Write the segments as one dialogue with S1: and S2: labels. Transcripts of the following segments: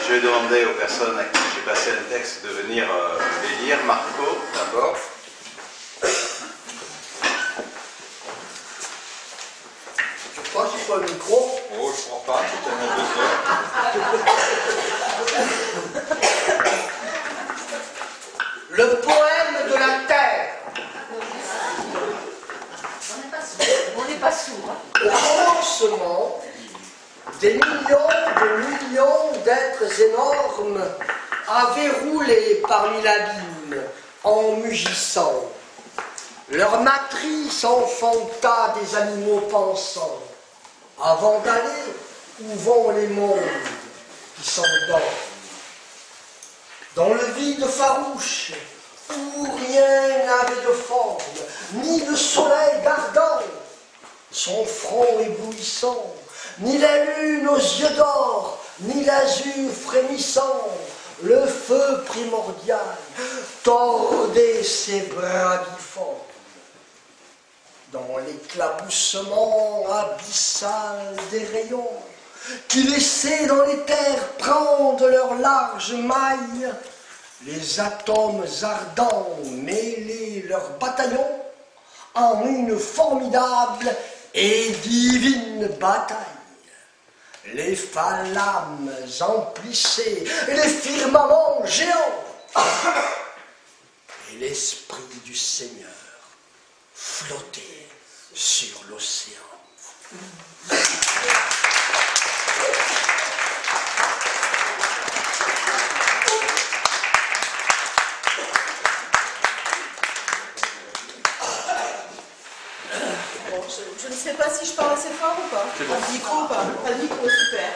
S1: Je vais demander aux personnes à qui j'ai passé un texte de venir les lire. Marco, d'abord.
S2: Je crois qu'il faut le micro.
S1: Oh, je crois pas, c'est tellement besoin.
S2: Le poème de la terre.
S3: On n'est pas sourd.
S2: Au commencement, des millions d'êtres énormes avaient roulé parmi l'abîme en mugissant. Leur matrice enfanta des animaux pensants, avant d'aller où vont les mondes qui s'endorment. Dans le vide farouche, où rien n'avait de forme, ni le soleil ardent, son front éblouissant, ni la lune aux yeux d'or, ni l'azur frémissant, le feu primordial tordait ses bras difformes. Dans l'éclaboussement abyssal des rayons, qui laissaient dans les terres prendre leurs larges mailles, les atomes ardents mêlaient leurs bataillons en une formidable et divine bataille. Les phalâmes emplissaient les firmaments géants, et l'esprit du Seigneur flottait sur l'océan.
S3: Je ne sais pas si je parle assez fort ou pas. Pas de micro ou pas? Pas de micro, super.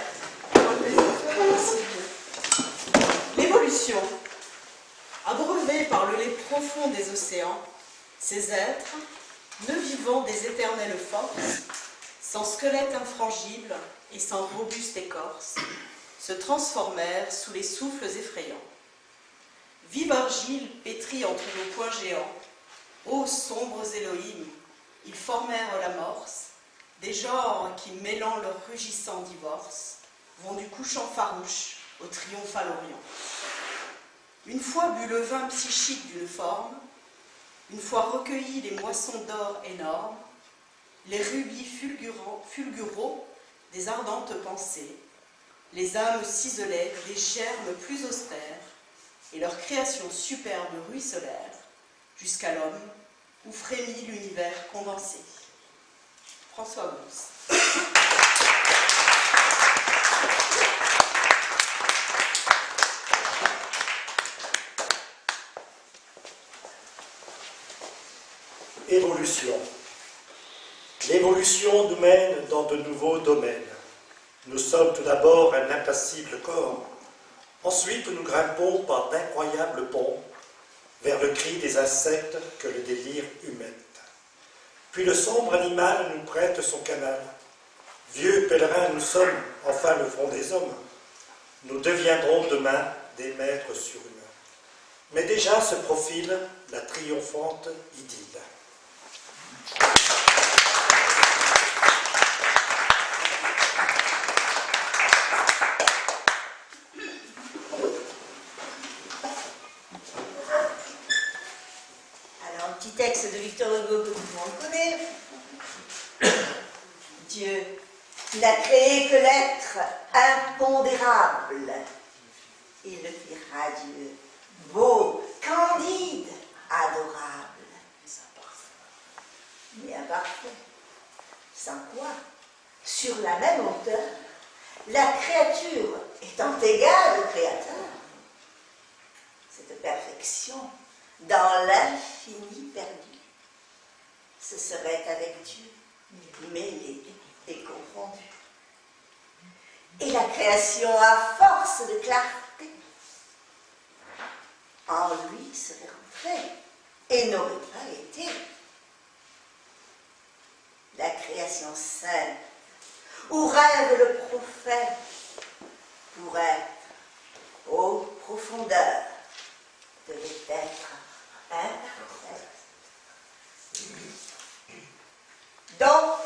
S3: L'évolution. Abreuvés par le lait profond des océans, ces êtres, ne vivant des éternelles forces, sans squelette infrangible et sans robuste écorce, se transformèrent sous les souffles effrayants. Vive argile pétrie entre nos poings géants, ô sombres Élohim, ils formèrent l'amorce, des genres qui, mêlant leurs rugissants divorces, vont du couchant farouche au triomphal orient. Une fois bu le vin psychique d'une forme, une fois recueillis les moissons d'or énormes, les rubis fulguraux des ardentes pensées, les âmes ciselaient des germes plus austères, et leur création superbe ruisselèrent jusqu'à l'homme, où frémit l'univers condensé. François Mons.
S4: Évolution. L'évolution nous mène dans de nouveaux domaines. Nous sommes tout d'abord un impassible corps. Ensuite, nous grimpons par d'incroyables ponts vers le cri des insectes que le délire humecte. Puis le sombre animal nous prête son canal. Vieux pèlerins, nous sommes, enfin le front des hommes. Nous deviendrons demain des maîtres surhumains. Mais déjà se profile la triomphante idylle.
S5: Texte de Victor Hugo que tout le monde connaît. Dieu n'a créé que l'être impondérable. Il le fit radieux, beau, candide, adorable. Mais imparfait. Sans quoi, sur la même hauteur, la créature étant égale au Créateur, cette perfection dans l'infini perdu, ce serait avec Dieu mêlé et confondu. Et la création, à force de clarté, en lui serait rentrée et n'aurait pas été. La création sainte, où rêve le prophète, pour être aux profondeurs de l'être imparfait. Donc,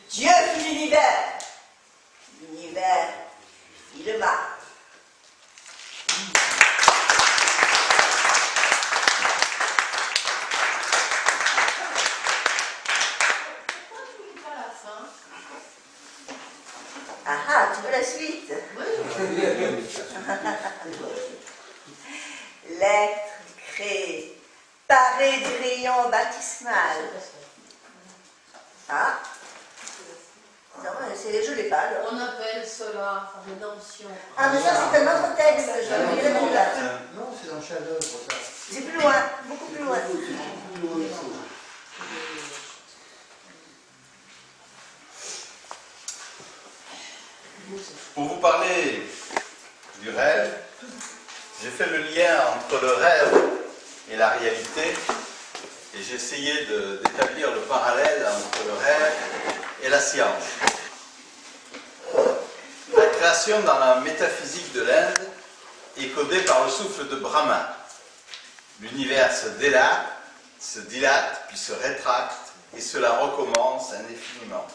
S5: Dieu fit l'univers, l'univers fit le mal. L'être créé, paré du rayon baptismal. Ah, non, je l'ai pas. Alors.
S6: On appelle cela rédemption.
S5: Ah, mais ça, c'est un autre texte, je vais répondre là.
S2: Non, c'est dans Chef-d'œuvre, ça.
S5: C'est plus loin, beaucoup plus loin.
S1: Pour vous parler du rêve, j'ai fait le lien entre le rêve et la réalité et j'ai essayé d'établir le parallèle entre le rêve et la science. La création dans la métaphysique de l'Inde est codée par le souffle de Brahma. L'univers se dilate, puis se rétracte et cela recommence indéfiniment.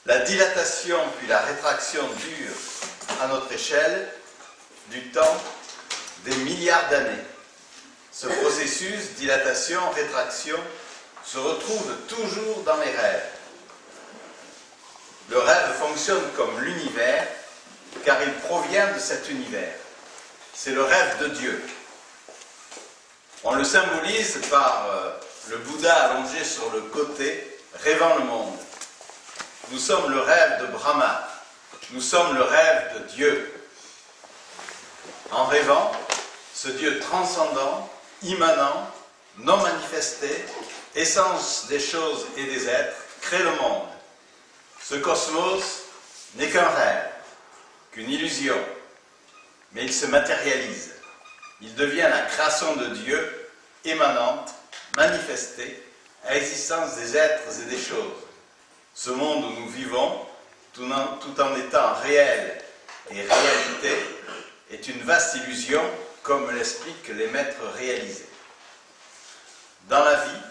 S1: La dilatation puis la rétraction durent, à notre échelle, du temps des milliards d'années. Ce processus, dilatation-rétraction, se retrouve toujours dans les rêves. Le rêve fonctionne comme l'univers, car il provient de cet univers. C'est le rêve de Dieu. On le symbolise par le Bouddha allongé sur le côté, rêvant le monde. Nous sommes le rêve de Brahma. Nous sommes le rêve de Dieu. En rêvant, ce Dieu transcendant, immanent, non manifesté, essence des choses et des êtres, crée le monde. Ce cosmos n'est qu'un rêve, qu'une illusion, mais il se matérialise. Il devient la création de Dieu, émanante, manifestée, à existence des êtres et des choses. Ce monde où nous vivons, tout en étant réel et réalité, est une vaste illusion, comme l'expliquent les maîtres réalisés. Dans la vie,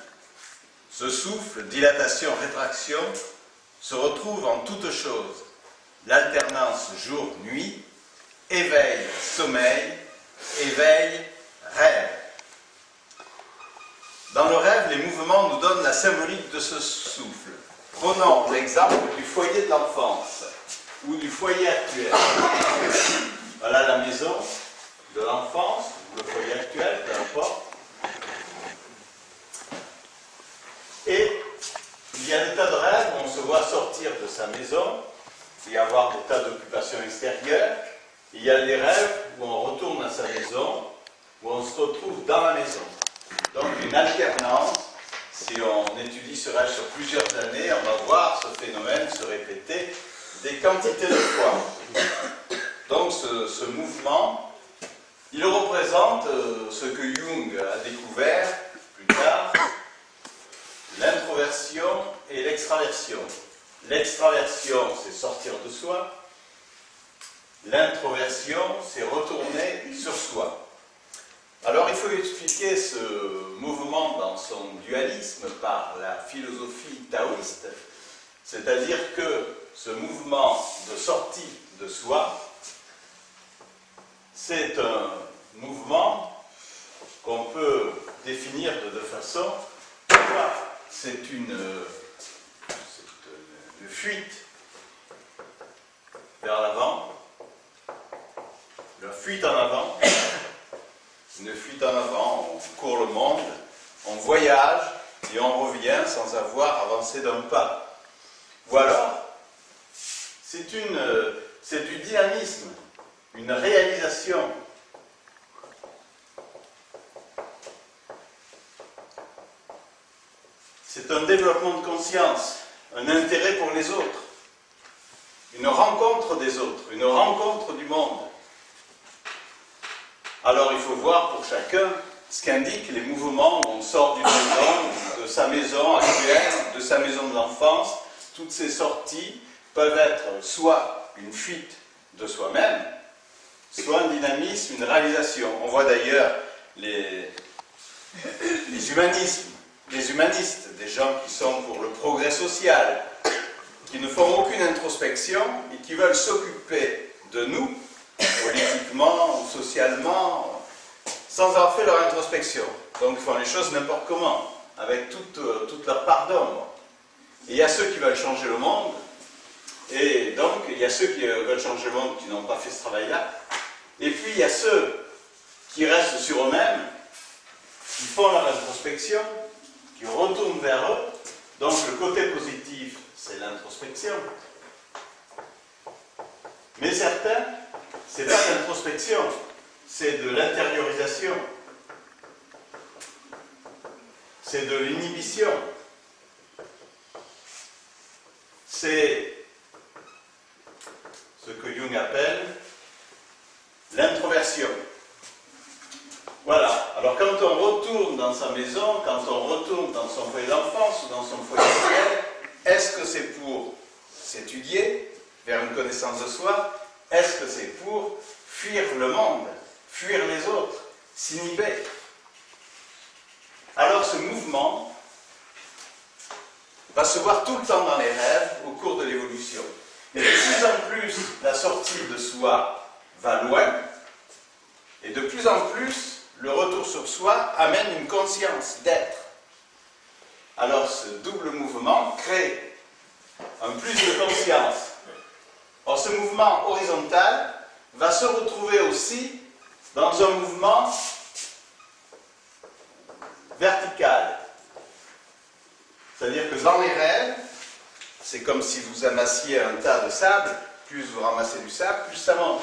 S1: ce souffle, dilatation, rétraction, se retrouve en toutes choses. L'alternance jour-nuit, éveil, sommeil, éveil, rêve. Dans le rêve, les mouvements nous donnent la symbolique de ce souffle. Prenons l'exemple du foyer de l'enfance ou du foyer actuel. Voilà la maison de l'enfance, ou le foyer actuel, peu importe. Et il y a des tas de rêves où on se voit sortir de sa maison et avoir des tas d'occupations extérieures. Il y a des rêves où on retourne à sa maison, où on se retrouve dans la maison. Donc une alternance. Si on étudie ce rêve sur plusieurs années, on va voir ce phénomène se répéter des quantités de fois. Donc ce mouvement, il représente ce que Jung a découvert plus tard, l'introversion et l'extraversion. L'extraversion, c'est sortir de soi. L'introversion, c'est retourner sur soi. Alors il faut expliquer ce mouvement dans son dualisme par la philosophie taoïste, c'est-à-dire que ce mouvement de sortie de soi, c'est un mouvement qu'on peut définir de deux façons. C'est une fuite vers l'avant, la fuite en avant. Une fuite en avant, on court le monde, on voyage et on revient sans avoir avancé d'un pas. Ou alors, c'est du dynamisme, une réalisation. C'est un développement de conscience, un intérêt pour les autres, une rencontre des autres, une rencontre du monde. Alors il faut voir pour chacun ce qu'indiquent les mouvements où on sort d'une maison, de sa maison actuelle, de sa maison de l'enfance. Toutes ces sorties peuvent être soit une fuite de soi-même, soit un dynamisme, une réalisation. On voit d'ailleurs les humanistes, des gens qui sont pour le progrès social, qui ne font aucune introspection et qui veulent s'occuper de nous, politiquement ou socialement, sans avoir fait leur introspection. Donc ils font les choses n'importe comment, avec toute leur part d'ombre. Et il y a ceux qui veulent changer le monde, Et donc, il y a ceux qui veulent changer le monde, qui n'ont pas fait ce travail-là. Et puis, il y a ceux qui restent sur eux-mêmes, qui font leur introspection, qui retournent vers eux. Donc, le côté positif, c'est l'introspection. Mais certains, c'est pas l'introspection, c'est de l'intériorisation. C'est de l'inhibition. C'est ce que Jung appelle l'introversion. Voilà. Alors quand on retourne dans sa maison, quand on retourne dans son foyer d'enfance ou dans son foyer réel, est-ce que c'est pour s'étudier vers une connaissance de soi? Est-ce que c'est pour fuir le monde, fuir les autres, s'inhiber? Alors ce mouvement va se voir tout le temps dans les rêves au cours de l'évolution. Et de plus en plus, la sortie de soi va loin, et de plus en plus, le retour sur soi amène une conscience d'être. Alors ce double mouvement crée un plus de conscience. Or ce mouvement horizontal va se retrouver aussi dans un mouvement vertical. C'est-à-dire que dans les rêves, c'est comme si vous amassiez un tas de sable, plus vous ramassez du sable, plus ça monte.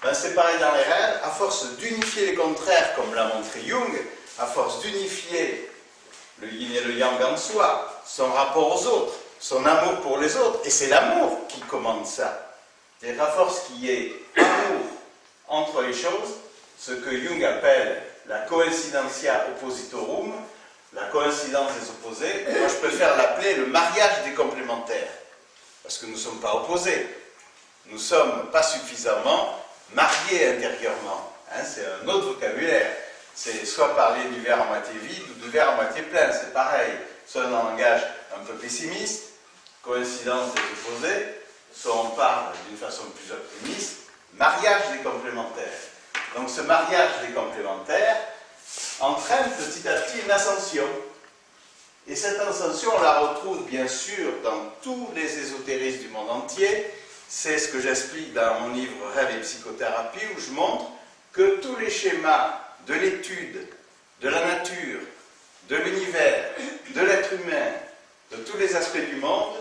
S1: Ben, c'est pareil dans les rêves, à force d'unifier les contraires, comme l'a montré Jung, à force d'unifier le yin et le yang en soi, son rapport aux autres, son amour pour les autres, et c'est l'amour qui commande ça. C'est-à-dire à force qu'il y ait amour entre les choses, ce que Jung appelle la coincidentia oppositorum, la coïncidence des opposés, moi je préfère l'appeler le mariage des complémentaires, parce que nous ne sommes pas opposés, nous ne sommes pas suffisamment mariés intérieurement, hein, c'est un autre vocabulaire, c'est soit parler du verre à moitié vide ou du verre à moitié plein, c'est pareil, soit un langage un peu pessimiste, coïncidence des opposés, soit on parle d'une façon plus optimiste, mariage des complémentaires. Donc ce mariage des complémentaires entraîne petit à petit une ascension. Et cette ascension, on la retrouve bien sûr dans tous les ésotérismes du monde entier. C'est ce que j'explique dans mon livre Rêve et psychothérapie, où je montre que tous les schémas de l'étude, de la nature, de l'univers, de l'être humain, de tous les aspects du monde,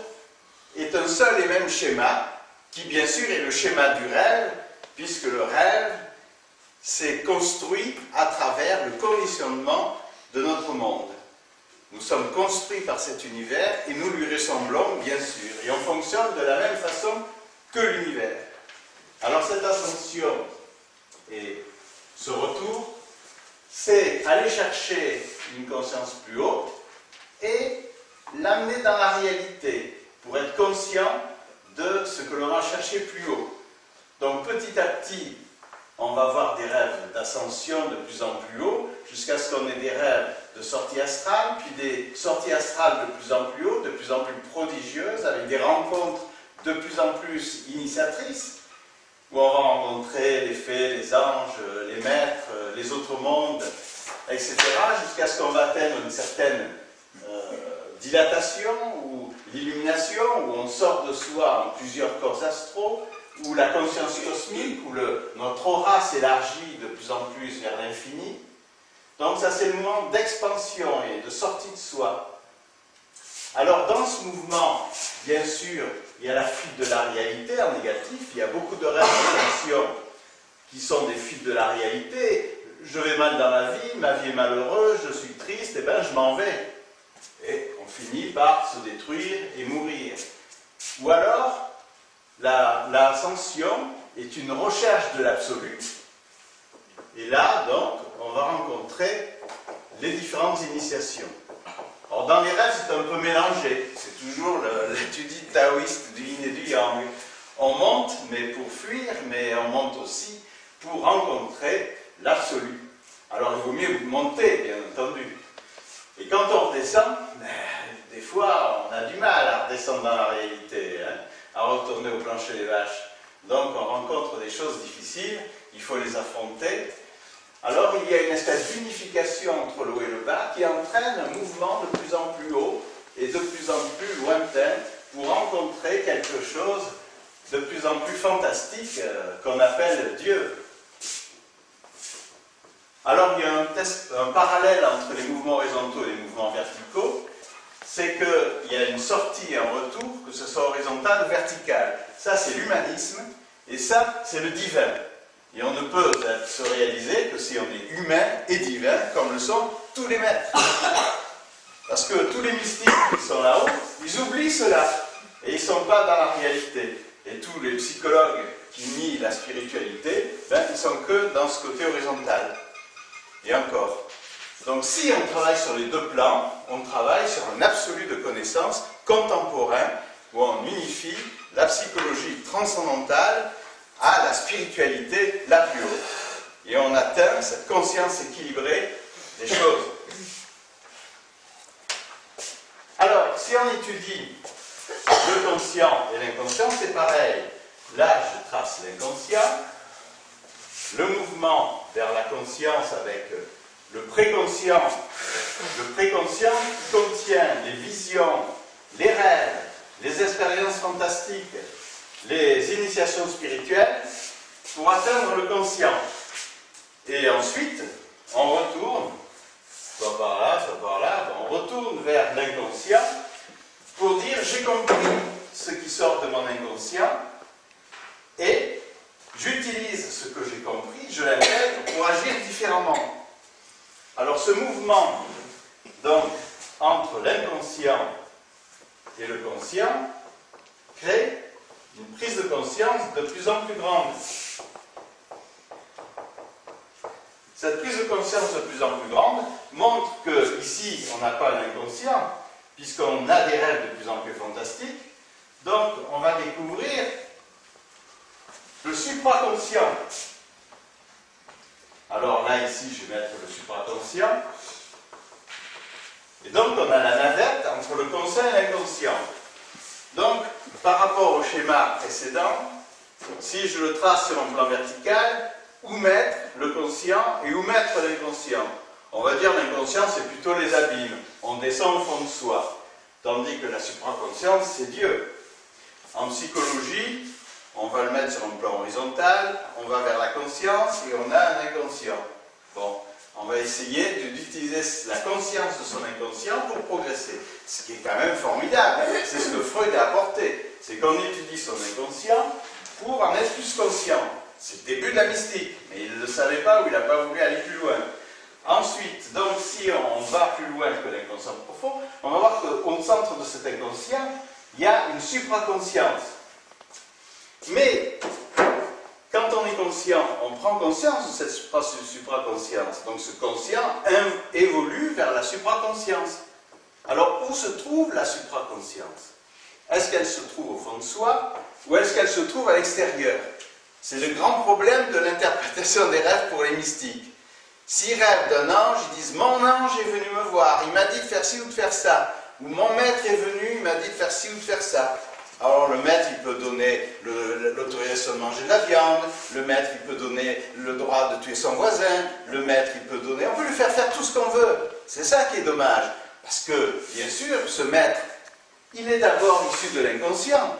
S1: est un seul et même schéma, qui bien sûr est le schéma du rêve, puisque le rêve s'est construit à travers le conditionnement de notre monde. Nous sommes construits par cet univers et nous lui ressemblons, bien sûr, et on fonctionne de la même façon que l'univers. Alors cette ascension et ce retour, c'est aller chercher une conscience plus haute et l'amener dans la réalité pour être conscient de ce que l'on va chercher plus haut. Donc petit à petit, on va avoir des rêves d'ascension de plus en plus haut, jusqu'à ce qu'on ait des rêves de sortie astrale, puis des sorties astrales de plus en plus haut, de plus en plus prodigieuses, avec des rencontres de plus en plus initiatrices, où on va rencontrer les fées, les anges, les maîtres, les autres mondes, etc., jusqu'à ce qu'on va atteindre une certaine dilatation ou l'illumination, où on sort de soi en plusieurs corps astraux, où la conscience cosmique, où notre aura s'élargit de plus en plus vers l'infini. Donc ça c'est le moment d'expansion et de sortie de soi. Alors dans ce mouvement, bien sûr, il y a la fuite de la réalité en négatif, il y a beaucoup de rêves d'ascension qui sont des fuites de la réalité. Je vais mal dans la vie, ma vie est malheureuse, je suis triste, et bien je m'en vais. Et on finit par se détruire et mourir. Ou alors, l'ascension est une recherche de l'absolu. Et là, donc, on va rencontrer les différentes initiations. Alors, dans les rêves, c'est un peu mélangé. C'est toujours l'étude taoïste du yin et du yang. On monte, mais pour fuir, mais on monte aussi pour rencontrer l'absolu. Alors, il vaut mieux monter, bien entendu. Et quand on redescend, des fois, on a du mal à redescendre dans la réalité, hein, à retourner au plancher des vaches. Donc, on rencontre des choses difficiles, il faut les affronter. Alors, il y a une espèce d'unification entre le haut et le bas qui entraîne un mouvement de plus en plus haut et de plus en plus lointain pour rencontrer quelque chose de plus en plus fantastique qu'on appelle Dieu. Alors il y a un parallèle entre les mouvements horizontaux et les mouvements verticaux, c'est qu'il y a une sortie et un retour, que ce soit horizontal ou vertical. Ça c'est l'humanisme, et ça c'est le divin. Et on ne peut se réaliser que si on est humain et divin, comme le sont tous les maîtres. Parce que tous les mystiques qui sont là-haut, ils oublient cela, et ils ne sont pas dans la réalité. Et tous les psychologues qui nient la spiritualité, ben, ils ne sont que dans ce côté horizontal. Et encore. Donc si on travaille sur les deux plans, on travaille sur un absolu de connaissance contemporain, où on unifie la psychologie transcendantale à la spiritualité la plus haute. Et on atteint cette conscience équilibrée des choses. Alors, si on étudie le conscient et l'inconscient, c'est pareil. Là, je trace l'inconscient, le mouvement vers la conscience avec le préconscient. Le préconscient contient les visions, les rêves, les expériences fantastiques, les initiations spirituelles pour atteindre le conscient. Et ensuite, on retourne, soit par là, on retourne vers l'inconscient pour dire j'ai compris ce qui sort de mon inconscient et j'utilise ce que j'ai compris, je l'intègre pour agir différemment. Alors ce mouvement donc entre l'inconscient et le conscient crée une prise de conscience de plus en plus grande. Cette prise de conscience de plus en plus grande montre qu'ici, on n'a pas l'inconscient, puisqu'on a des rêves de plus en plus fantastiques. Donc, on va découvrir le supraconscient. Alors là, ici, je vais mettre le supraconscient. Et donc, on a la navette entre le conscient et l'inconscient. Donc, par rapport au schéma précédent, si je le trace sur un plan vertical, où mettre le conscient et où mettre l'inconscient? On va dire l'inconscient, c'est plutôt les abîmes. On descend au fond de soi. Tandis que la supraconscience, c'est Dieu. En psychologie, on va le mettre sur un plan horizontal, on va vers la conscience et on a un inconscient. Bon, on va essayer d'utiliser la conscience de son inconscient pour progresser. Ce qui est quand même formidable. C'est ce que Freud a apporté. C'est qu'on étudie son inconscient pour en être plus conscient. C'est le début de la mystique, mais il ne le savait pas ou il n'a pas voulu aller plus loin. Ensuite, donc si on va plus loin que l'inconscient profond, on va voir qu'au centre de cet inconscient, il y a une supraconscience. Mais, quand on est conscient, on prend conscience de cette supraconscience. Donc ce conscient évolue vers la supraconscience. Alors, où se trouve la supraconscience? Est-ce qu'elle se trouve au fond de soi ou est-ce qu'elle se trouve à l'extérieur? C'est le grand problème de l'interprétation des rêves pour les mystiques. S'ils rêvent d'un ange, ils disent « Mon ange est venu me voir, il m'a dit de faire ci ou de faire ça. » Ou « Mon maître est venu, il m'a dit de faire ci ou de faire ça. » Alors le maître, il peut donner l'autorisation de manger de la viande, le maître, il peut donner le droit de tuer son voisin, le maître, il peut donner... On peut lui faire tout ce qu'on veut. C'est ça qui est dommage. Parce que, bien sûr, ce maître, il est d'abord issu de l'inconscient.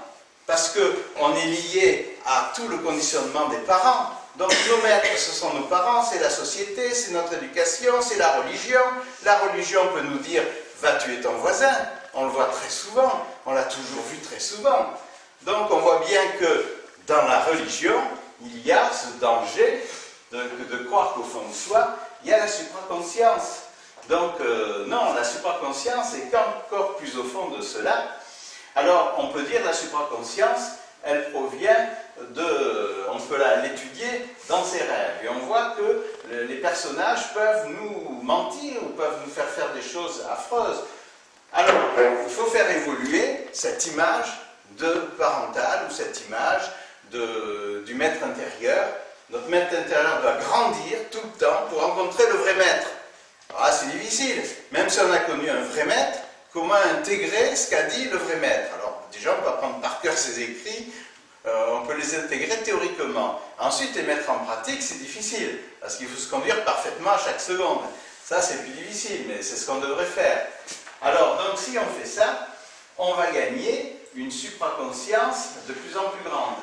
S1: Parce qu'on est lié à tout le conditionnement des parents. Donc nos maîtres, ce sont nos parents, c'est la société, c'est notre éducation, c'est la religion. La religion peut nous dire « va tuer ton voisin ». On le voit très souvent, on l'a toujours vu très souvent. Donc on voit bien que dans la religion, il y a ce danger de croire qu'au fond de soi, il y a la supraconscience. Donc non, la supraconscience est encore plus au fond de cela. Alors on peut dire la supraconscience, elle provient on peut l'étudier dans ses rêves. Et on voit que les personnages peuvent nous mentir ou peuvent nous faire des choses affreuses. Alors, il faut faire évoluer cette image parentale ou cette image du maître intérieur. Notre maître intérieur doit grandir tout le temps pour rencontrer le vrai maître. Alors là, c'est difficile. Même si on a connu un vrai maître, comment intégrer ce qu'a dit le vrai maître? Alors, déjà, on peut apprendre par cœur ses écrits, on peut les intégrer théoriquement. Ensuite, les mettre en pratique, c'est difficile, parce qu'il faut se conduire parfaitement à chaque seconde. Ça, c'est plus difficile, mais c'est ce qu'on devrait faire. Alors, donc, si on fait ça, on va gagner une supraconscience de plus en plus grande.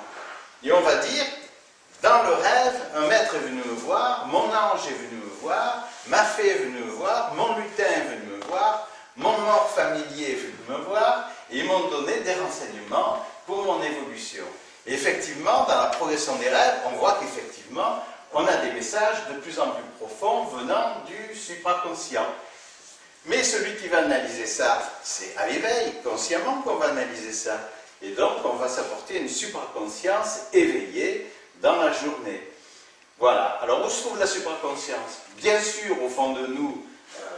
S1: Et on va dire, dans le rêve, un maître est venu me voir, mon ange est venu me voir, ma fée est venue me voir, mon lutin est venu me voir, mon mort familier est venu me voir, et ils m'ont donné des renseignements pour mon évolution. Et effectivement, dans la progression des rêves, on voit qu'effectivement, on a des messages de plus en plus profonds venant du supraconscient. Mais celui qui va analyser ça, c'est à l'éveil, consciemment qu'on va analyser ça. Et donc, on va s'apporter une supraconscience éveillée dans la journée. Voilà. Alors, où se trouve la supraconscience? Bien sûr, au fond de nous,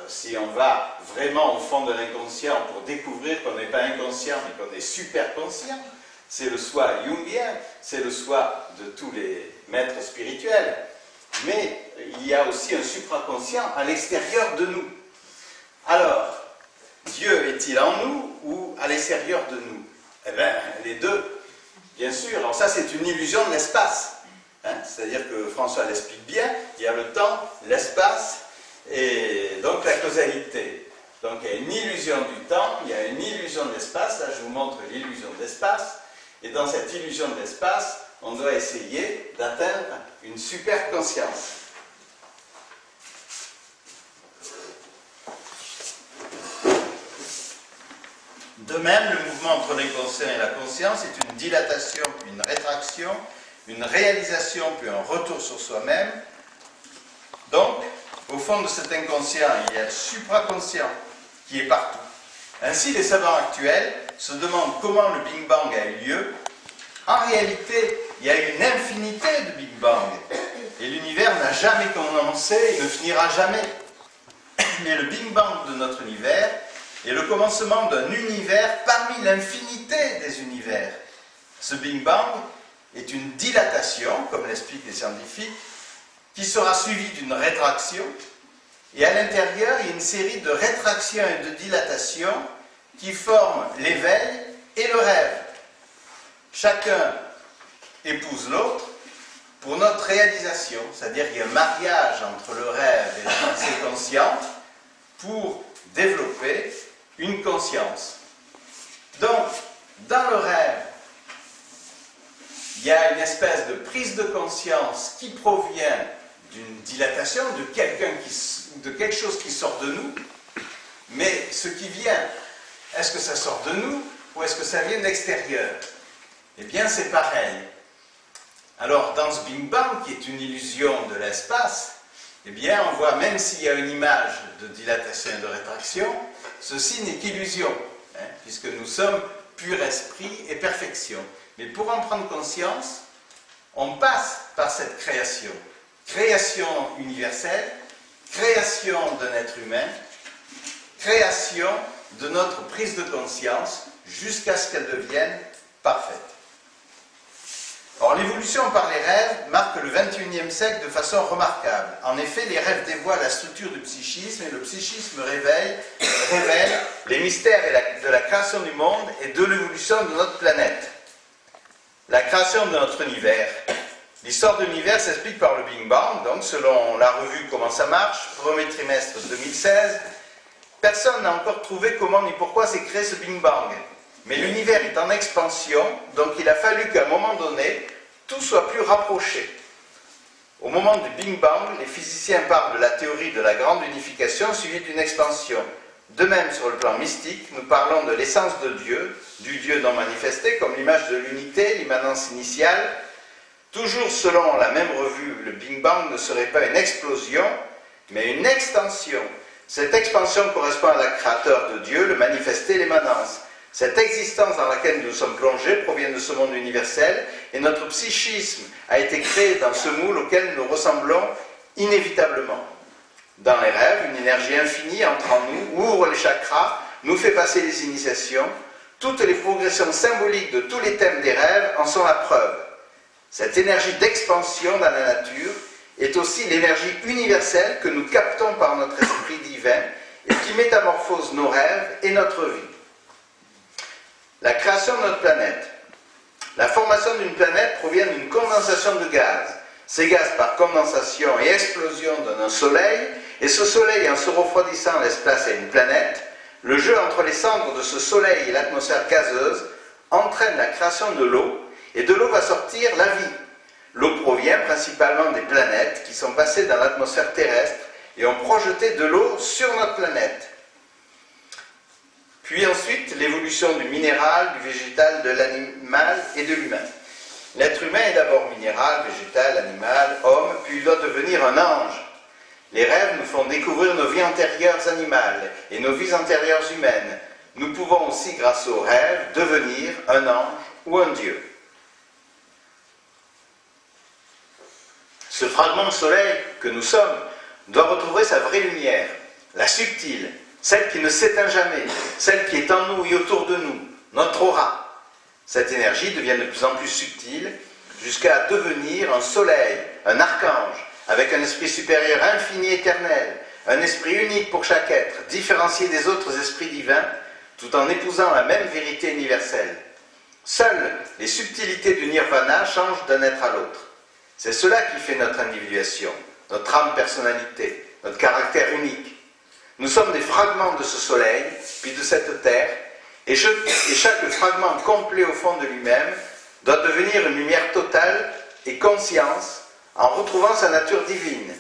S1: si on va vraiment au fond de l'inconscient pour découvrir qu'on n'est pas inconscient, mais qu'on est super conscient, c'est le soi jungien, c'est le soi de tous les maîtres spirituels. Mais il y a aussi un supraconscient à l'extérieur de nous. Alors, Dieu est-il en nous ou à l'extérieur de nous? Eh bien, les deux, bien sûr. Alors ça, c'est une illusion de l'espace. Hein? C'est-à-dire que François l'explique bien, il y a le temps, l'espace et donc la causalité. Donc il y a une illusion du temps, il y a une illusion de l'espace. Là, je vous montre l'illusion de l'espace. Et dans cette illusion de l'espace, on doit essayer d'atteindre une super conscience. De même, le mouvement entre l'inconscient et la conscience est une dilatation, puis une rétraction, une réalisation, puis un retour sur soi-même. Donc, au fond de cet inconscient, il y a le supraconscient qui est partout. Ainsi, les savants actuels se demandent comment le Big Bang a eu lieu. En réalité, il y a une infinité de Big Bang. Et l'univers n'a jamais commencé et ne finira jamais. Mais le Big Bang de notre univers est le commencement d'un univers parmi l'infinité des univers. Ce Big Bang est une dilatation, comme l'expliquent les scientifiques, qui sera suivie d'une rétraction. Et à l'intérieur, il y a une série de rétractions et de dilatations qui forment l'éveil et le rêve. Chacun épouse l'autre pour notre réalisation, c'est-à-dire qu'il y a un mariage entre le rêve et la pensée consciente pour développer une conscience. Donc, dans le rêve, il y a une espèce de prise de conscience qui provient d'une dilatation, de quelque chose qui sort de nous, mais ce qui vient, est-ce que ça sort de nous ou est-ce que ça vient de l'extérieur? Eh bien, c'est pareil. Alors, dans ce Big Bang, qui est une illusion de l'espace, eh bien, on voit, même s'il y a une image de dilatation et de rétraction, ceci n'est qu'illusion, hein, puisque nous sommes pur esprit et perfection. Mais pour en prendre conscience, on passe par cette création. Création universelle, création d'un être humain, création de notre prise de conscience, jusqu'à ce qu'elle devienne parfaite. Or, l'évolution par les rêves marque le XXIe siècle de façon remarquable. En effet, les rêves dévoilent la structure du psychisme et le psychisme révèle les mystères de la création du monde et de l'évolution de notre planète. La création de notre univers. L'histoire de l'univers s'explique par le Big Bang, donc selon la revue Comment ça marche, premier trimestre 2016. Personne n'a encore trouvé comment ni pourquoi s'est créé ce Big Bang. Mais l'univers est en expansion, donc il a fallu qu'à un moment donné, tout soit plus rapproché. Au moment du Big Bang, les physiciens parlent de la théorie de la grande unification suivie d'une expansion. De même, sur le plan mystique, nous parlons de l'essence de Dieu, du Dieu non manifesté, comme l'image de l'unité, l'immanence initiale. Toujours selon la même revue, le Big Bang ne serait pas une explosion, mais une extension. Cette expansion correspond à la créateur de Dieu, le manifesté, l'immanence. Cette existence dans laquelle nous sommes plongés provient de ce monde universel et notre psychisme a été créé dans ce moule auquel nous ressemblons inévitablement. Dans les rêves, une énergie infinie entre en nous, ouvre les chakras, nous fait passer les initiations. Toutes les progressions symboliques de tous les thèmes des rêves en sont la preuve. Cette énergie d'expansion dans la nature est aussi l'énergie universelle que nous captons par notre esprit divin et qui métamorphose nos rêves et notre vie. La création de notre planète. La formation d'une planète provient d'une condensation de gaz. Ces gaz, par condensation et explosion, donnent un soleil, et ce soleil, en se refroidissant, laisse place à une planète. Le jeu entre les cendres de ce soleil et l'atmosphère gazeuse entraîne la création de l'eau, et de l'eau va sortir la vie. L'eau provient principalement des planètes qui sont passées dans l'atmosphère terrestre et ont projeté de l'eau sur notre planète. Puis ensuite, l'évolution du minéral, du végétal, de l'animal et de l'humain. L'être humain est d'abord minéral, végétal, animal, homme, puis il doit devenir un ange. Les rêves nous font découvrir nos vies antérieures animales et nos vies antérieures humaines. Nous pouvons aussi, grâce aux rêves, devenir un ange ou un dieu. Ce fragment de soleil que nous sommes doit retrouver sa vraie lumière, la subtile, celle qui ne s'éteint jamais, celle qui est en nous et autour de nous, notre aura. Cette énergie devient de plus en plus subtile jusqu'à devenir un soleil, un archange, avec un esprit supérieur infini éternel, un esprit unique pour chaque être, différencié des autres esprits divins, tout en épousant la même vérité universelle. Seules les subtilités du nirvana changent d'un être à l'autre. C'est cela qui fait notre individuation, notre âme personnalité, notre caractère unique. Nous sommes des fragments de ce soleil, puis de cette terre, et chaque fragment complet au fond de lui-même doit devenir une lumière totale et conscience en retrouvant sa nature divine.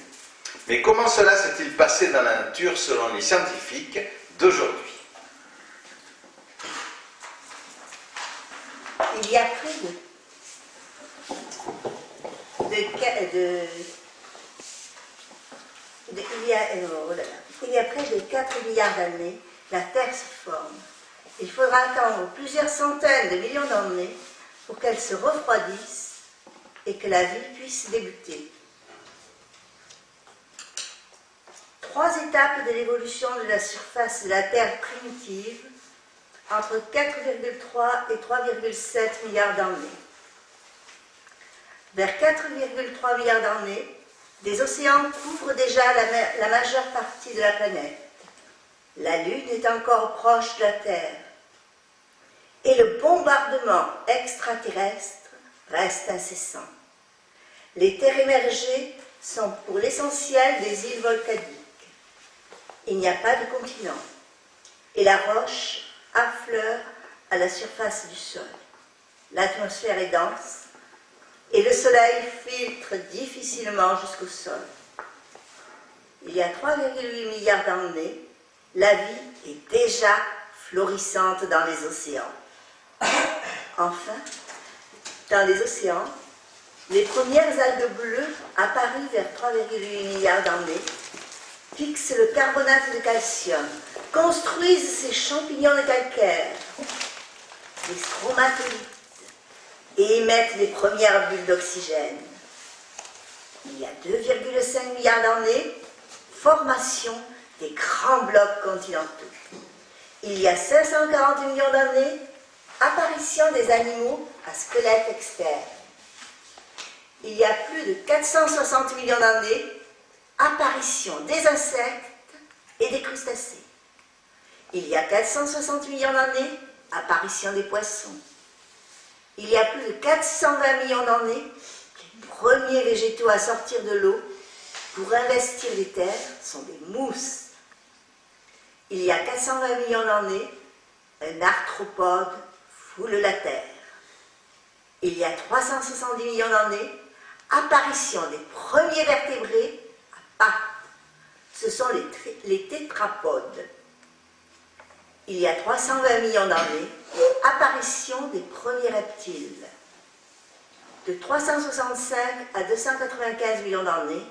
S1: Mais comment cela s'est-il passé dans la nature selon les scientifiques d'aujourd'hui?
S5: Il y a près il y a près de 4 milliards d'années, la Terre se forme. Il faudra attendre plusieurs centaines de millions d'années pour qu'elle se refroidisse et que la vie puisse débuter. 3 étapes de l'évolution de la surface de la Terre primitive, entre 4,3 et 3,7 milliards d'années. Vers 4,3 milliards d'années, des océans couvrent déjà la majeure partie de la planète. La Lune est encore proche de la Terre. Et le bombardement extraterrestre reste incessant. Les terres émergées sont pour l'essentiel des îles volcaniques. Il n'y a pas de continent. Et la roche affleure à la surface du sol. L'atmosphère est dense et le soleil filtre difficilement jusqu'au sol. Il y a 3,8 milliards d'années, la vie est déjà florissante dans les océans. Enfin, dans les océans, les premières algues bleues apparues vers 3,8 milliards d'années fixent le carbonate de calcium, construisent ces champignons de calcaire, les stromatolites, et émettent les premières bulles d'oxygène. Il y a 2,5 milliards d'années, formation des grands blocs continentaux. Il y a 540 millions d'années, apparition des animaux à squelette externe. Il y a plus de 460 millions d'années, apparition des insectes et des crustacés. Il y a 460 millions d'années, apparition des poissons. Il y a plus de 420 millions d'années, les premiers végétaux à sortir de l'eau pour investir les terres sont des mousses. Il y a 420 millions d'années, un arthropode foule la terre. Il y a 370 millions d'années, apparition des premiers vertébrés à pattes. Ce sont les tétrapodes. Il y a 320 millions d'années, apparition des premiers reptiles. De 365 à 295 millions d'années,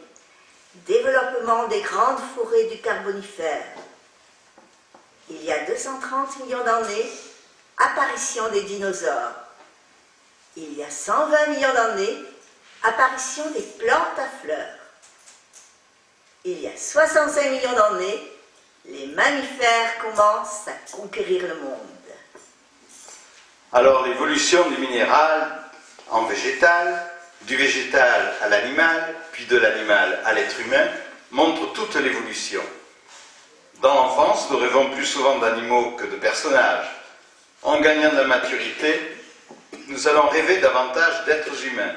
S5: développement des grandes forêts du Carbonifère. Il y a 230 millions d'années, apparition des dinosaures. Il y a 120 millions d'années, apparition des plantes à fleurs. Il y a 65 millions d'années, les mammifères commencent à conquérir le monde.
S1: Alors l'évolution du minéral en végétal, du végétal à l'animal, puis de l'animal à l'être humain, montre toute l'évolution. Dans l'enfance, nous rêvons plus souvent d'animaux que de personnages. En gagnant de la maturité, nous allons rêver davantage d'êtres humains.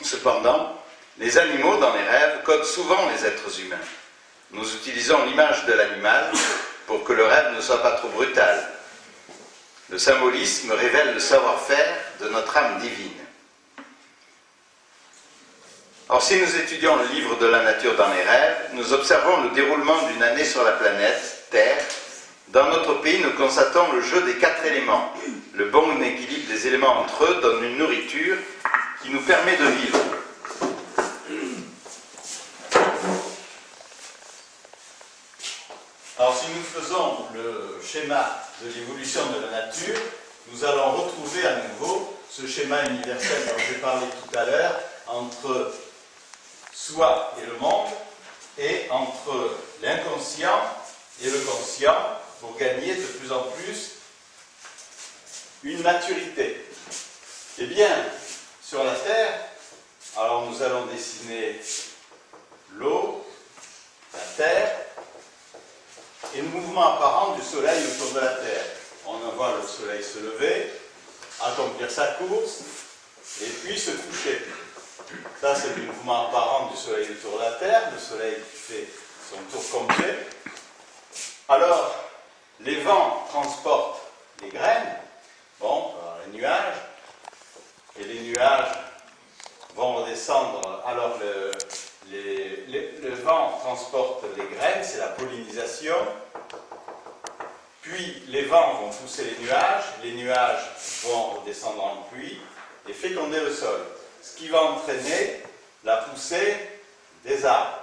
S1: Cependant, les animaux dans les rêves codent souvent les êtres humains. Nous utilisons l'image de l'animal pour que le rêve ne soit pas trop brutal. Le symbolisme révèle le savoir-faire de notre âme divine. Or, si nous étudions le livre de la nature dans les rêves, nous observons le déroulement d'une année sur la planète Terre. Dans notre pays, nous constatons le jeu des 4 éléments. Le bon équilibre des éléments entre eux donne une nourriture qui nous permet de vivre. Alors, si nous faisons le schéma de l'évolution de la nature, nous allons retrouver à nouveau ce schéma universel dont j'ai parlé tout à l'heure, entre soi et le monde, et entre l'inconscient et le conscient, pour gagner de plus en plus une maturité. Eh bien, sur la Terre, alors nous allons dessiner l'eau, la Terre, et le mouvement apparent du Soleil autour de la Terre. On en voit le Soleil se lever, accomplir sa course, et puis se coucher. Ça, c'est le mouvement apparent du Soleil autour de la Terre, le Soleil qui fait son tour complet. Alors, les vents transportent les graines, par les nuages, et les nuages vont redescendre. Alors, le vent transporte les graines, c'est la pollinisation. Puis, les vents vont pousser les nuages vont redescendre en pluie et féconder le sol. Ce qui va entraîner la poussée des arbres.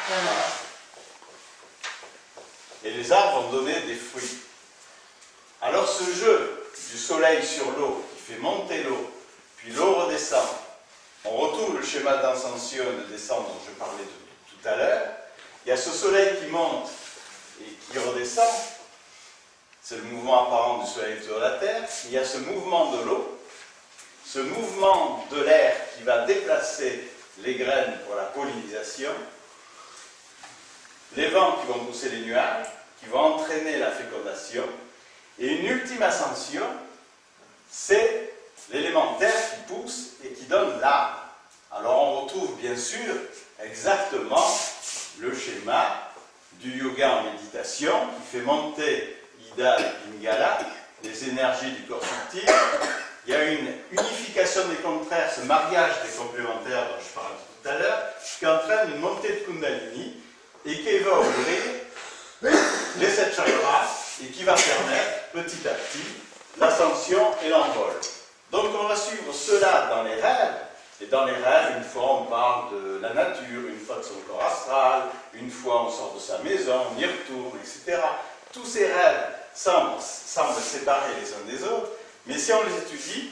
S1: Voilà. Et les arbres vont donner des fruits. Alors ce jeu du soleil sur l'eau, qui fait monter l'eau, puis l'eau redescend, on retrouve le schéma d'ascension et de descente dont je parlais tout à l'heure. Il y a ce soleil qui monte et qui redescend, c'est le mouvement apparent du soleil sur la Terre. Il y a ce mouvement de l'eau, ce mouvement de l'air qui va déplacer les graines pour la pollinisation, les vents qui vont pousser les nuages, qui vont entraîner la fécondation, et une ultime ascension, c'est l'élément terre qui pousse et qui donne l'arbre. Alors on retrouve bien sûr exactement le schéma du yoga en méditation qui fait monter Ida et Pingala, les énergies du corps subtil. Il y a une unification des contraires, ce mariage des complémentaires dont je parlais tout à l'heure, qui entraîne une montée de Kundalini et qui va ouvrir les 7 chakras et qui va permettre petit à petit l'ascension et l'envol. Donc on va suivre cela dans les rêves. Et dans les rêves, une fois on parle de la nature, une fois de son corps astral, une fois on sort de sa maison, on y retourne, etc. Tous ces rêves semblent séparés les uns des autres, mais si on les étudie,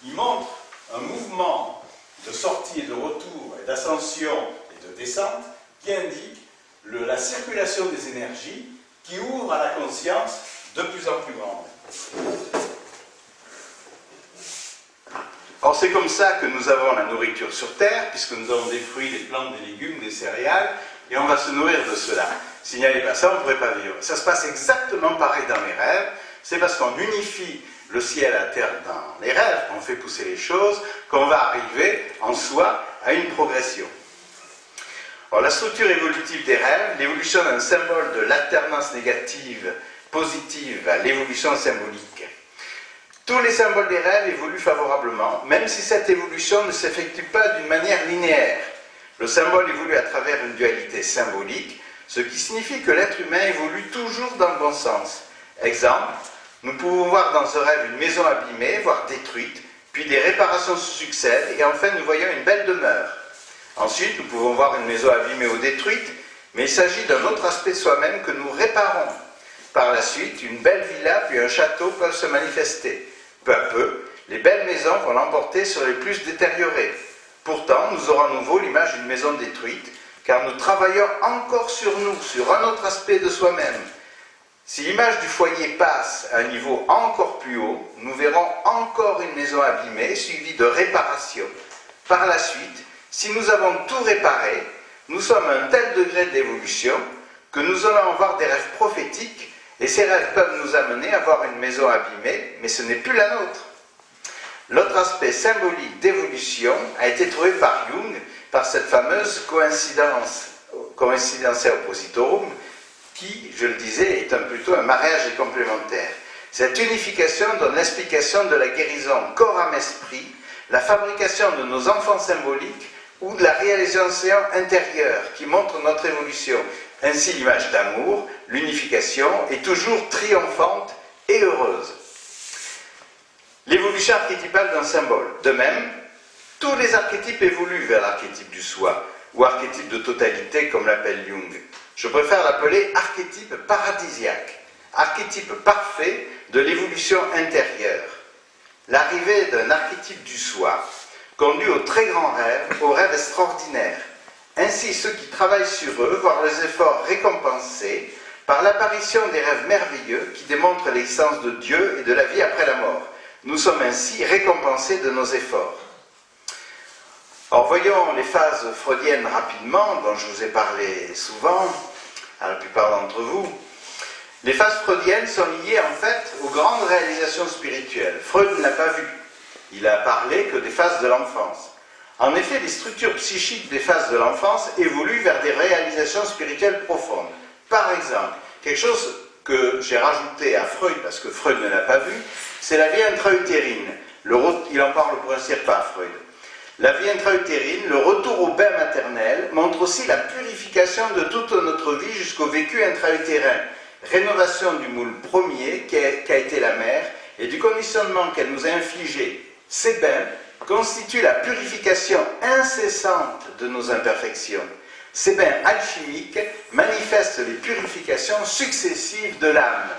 S1: ils montrent un mouvement de sortie et de retour, et d'ascension et de descente, qui indique la circulation des énergies, qui ouvre à la conscience de plus en plus grande. Or, c'est comme ça que nous avons la nourriture sur Terre, puisque nous avons des fruits, des plantes, des légumes, des céréales, et on va se nourrir de cela. S'il n'y avait pas ça, on ne pourrait pas vivre. Ça se passe exactement pareil dans les rêves. C'est parce qu'on unifie le ciel à la terre dans les rêves, qu'on fait pousser les choses, qu'on va arriver en soi à une progression. Alors, la structure évolutive des rêves, l'évolution d'un symbole de l'alternance négative positive à l'évolution symbolique. Tous les symboles des rêves évoluent favorablement, même si cette évolution ne s'effectue pas d'une manière linéaire. Le symbole évolue à travers une dualité symbolique, ce qui signifie que l'être humain évolue toujours dans le bon sens. Exemple, nous pouvons voir dans ce rêve une maison abîmée, voire détruite, puis des réparations se succèdent, et enfin nous voyons une belle demeure. Ensuite, nous pouvons voir une maison abîmée ou détruite, mais il s'agit d'un autre aspect de soi-même que nous réparons. Par la suite, une belle villa puis un château peuvent se manifester. Peu à peu, les belles maisons vont l'emporter sur les plus détériorées. Pourtant, nous aurons à nouveau l'image d'une maison détruite, car nous travaillons encore sur nous, sur un autre aspect de soi-même. Si l'image du foyer passe à un niveau encore plus haut, nous verrons encore une maison abîmée, suivie de réparation. Par la suite, si nous avons tout réparé, nous sommes à un tel degré d'évolution que nous allons avoir des rêves prophétiques, et ces rêves peuvent nous amener à voir une maison abîmée, mais ce n'est plus la nôtre. L'autre aspect symbolique d'évolution a été trouvé par Jung, par cette fameuse coincidence oppositorum, qui, je le disais, est plutôt un mariage complémentaire. Cette unification donne l'explication de la guérison corps, âme, esprit, la fabrication de nos enfants symboliques ou de la réalisation intérieure qui montre notre évolution. Ainsi, l'image d'amour, l'unification, est toujours triomphante et heureuse. L'évolution archétypale d'un symbole. De même, tous les archétypes évoluent vers l'archétype du soi, ou archétype de totalité, comme l'appelle Jung. Je préfère l'appeler archétype paradisiaque, archétype parfait de l'évolution intérieure. L'arrivée d'un archétype du soi conduit au très grand rêve, au rêve extraordinaire. Ainsi, ceux qui travaillent sur eux voient leurs efforts récompensés par l'apparition des rêves merveilleux qui démontrent l'existence de Dieu et de la vie après la mort. Nous sommes ainsi récompensés de nos efforts. Alors voyons les phases freudiennes rapidement, dont je vous ai parlé souvent, à la plupart d'entre vous. Les phases freudiennes sont liées en fait aux grandes réalisations spirituelles. Freud n'a pas vu. Il a parlé que des phases de l'enfance. En effet, les structures psychiques des phases de l'enfance évoluent vers des réalisations spirituelles profondes. Par exemple, quelque chose que j'ai rajouté à Freud, parce que Freud ne l'a pas vu, c'est la vie intra-utérine. Il en parle pour ainsi dire pas, Freud. La vie intra-utérine, le retour au bain maternel, montre aussi la purification de toute notre vie jusqu'au vécu intra-utérin. Rénovation du moule premier qu'a été la mère et du conditionnement qu'elle nous a infligé. Ces bains constituent la purification incessante de nos imperfections. Ces bains alchimiques manifestent les purifications successives de l'âme.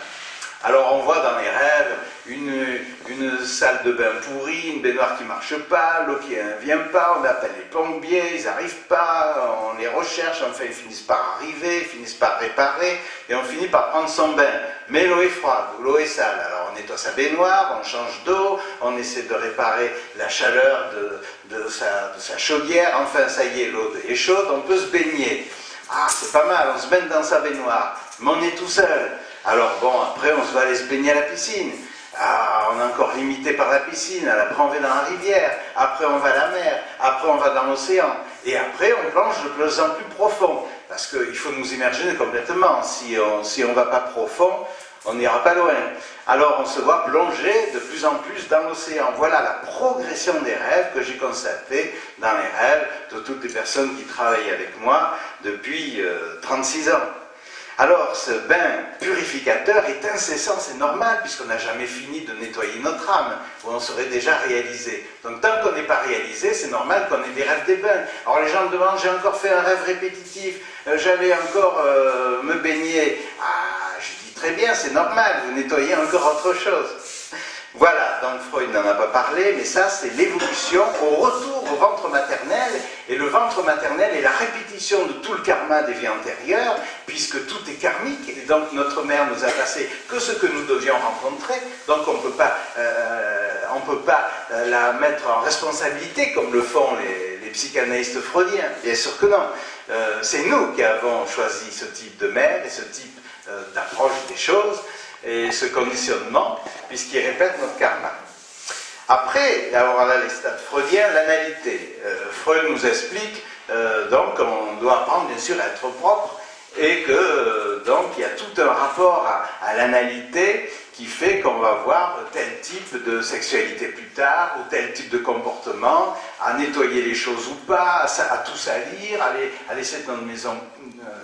S1: Alors on voit dans les rêves une salle de bain pourrie, une baignoire qui ne marche pas, l'eau qui ne vient pas, on appelle les plombiers, ils n'arrivent pas, on les recherche, enfin ils finissent par arriver, ils finissent par réparer, et on finit par prendre son bain. Mais l'eau est froide, l'eau est sale, alors on nettoie sa baignoire, on change d'eau, on essaie de réparer la chaleur de sa chaudière, enfin ça y est, l'eau est chaude, on peut se baigner. Ah, c'est pas mal, on se baigne dans sa baignoire, mais on est tout seul. Alors bon, après on va aller se baigner à la piscine. Ah, on est encore limité par la piscine, après on va dans la rivière, après on va à la mer, après on va dans l'océan, et après on plonge de plus en plus profond, parce qu'il faut nous immerger complètement. Si on ne va pas profond, on n'ira pas loin. Alors on se voit plonger de plus en plus dans l'océan. Voilà la progression des rêves que j'ai constatée dans les rêves de toutes les personnes qui travaillent avec moi depuis 36 ans. Alors, ce bain purificateur est incessant, c'est normal, puisqu'on n'a jamais fini de nettoyer notre âme, ou on serait déjà réalisé. Donc, tant qu'on n'est pas réalisé, c'est normal qu'on ait des rêves des bains. Alors, les gens me demandent, j'ai encore fait un rêve répétitif, j'allais encore me baigner. Ah, je dis très bien, c'est normal, vous nettoyez encore autre chose. Voilà, donc Freud n'en a pas parlé, mais ça c'est l'évolution au retour au ventre maternel, et le ventre maternel est la répétition de tout le karma des vies antérieures, puisque tout est karmique, et donc notre mère nous a passé que ce que nous devions rencontrer, donc on ne peut pas la mettre en responsabilité comme le font les psychanalystes freudiens, bien sûr que non. C'est nous qui avons choisi ce type de mère et ce type d'approche des choses, et ce conditionnement, puisqu'il répète notre karma. Après, alors là, les stades freudiens, l'analité. Freud nous explique donc qu'on doit apprendre bien sûr à être propre, et que donc il y a tout un rapport à l'analité qui fait qu'on va avoir tel type de sexualité plus tard, ou tel type de comportement, à nettoyer les choses ou pas, à tout salir, à laisser notre maison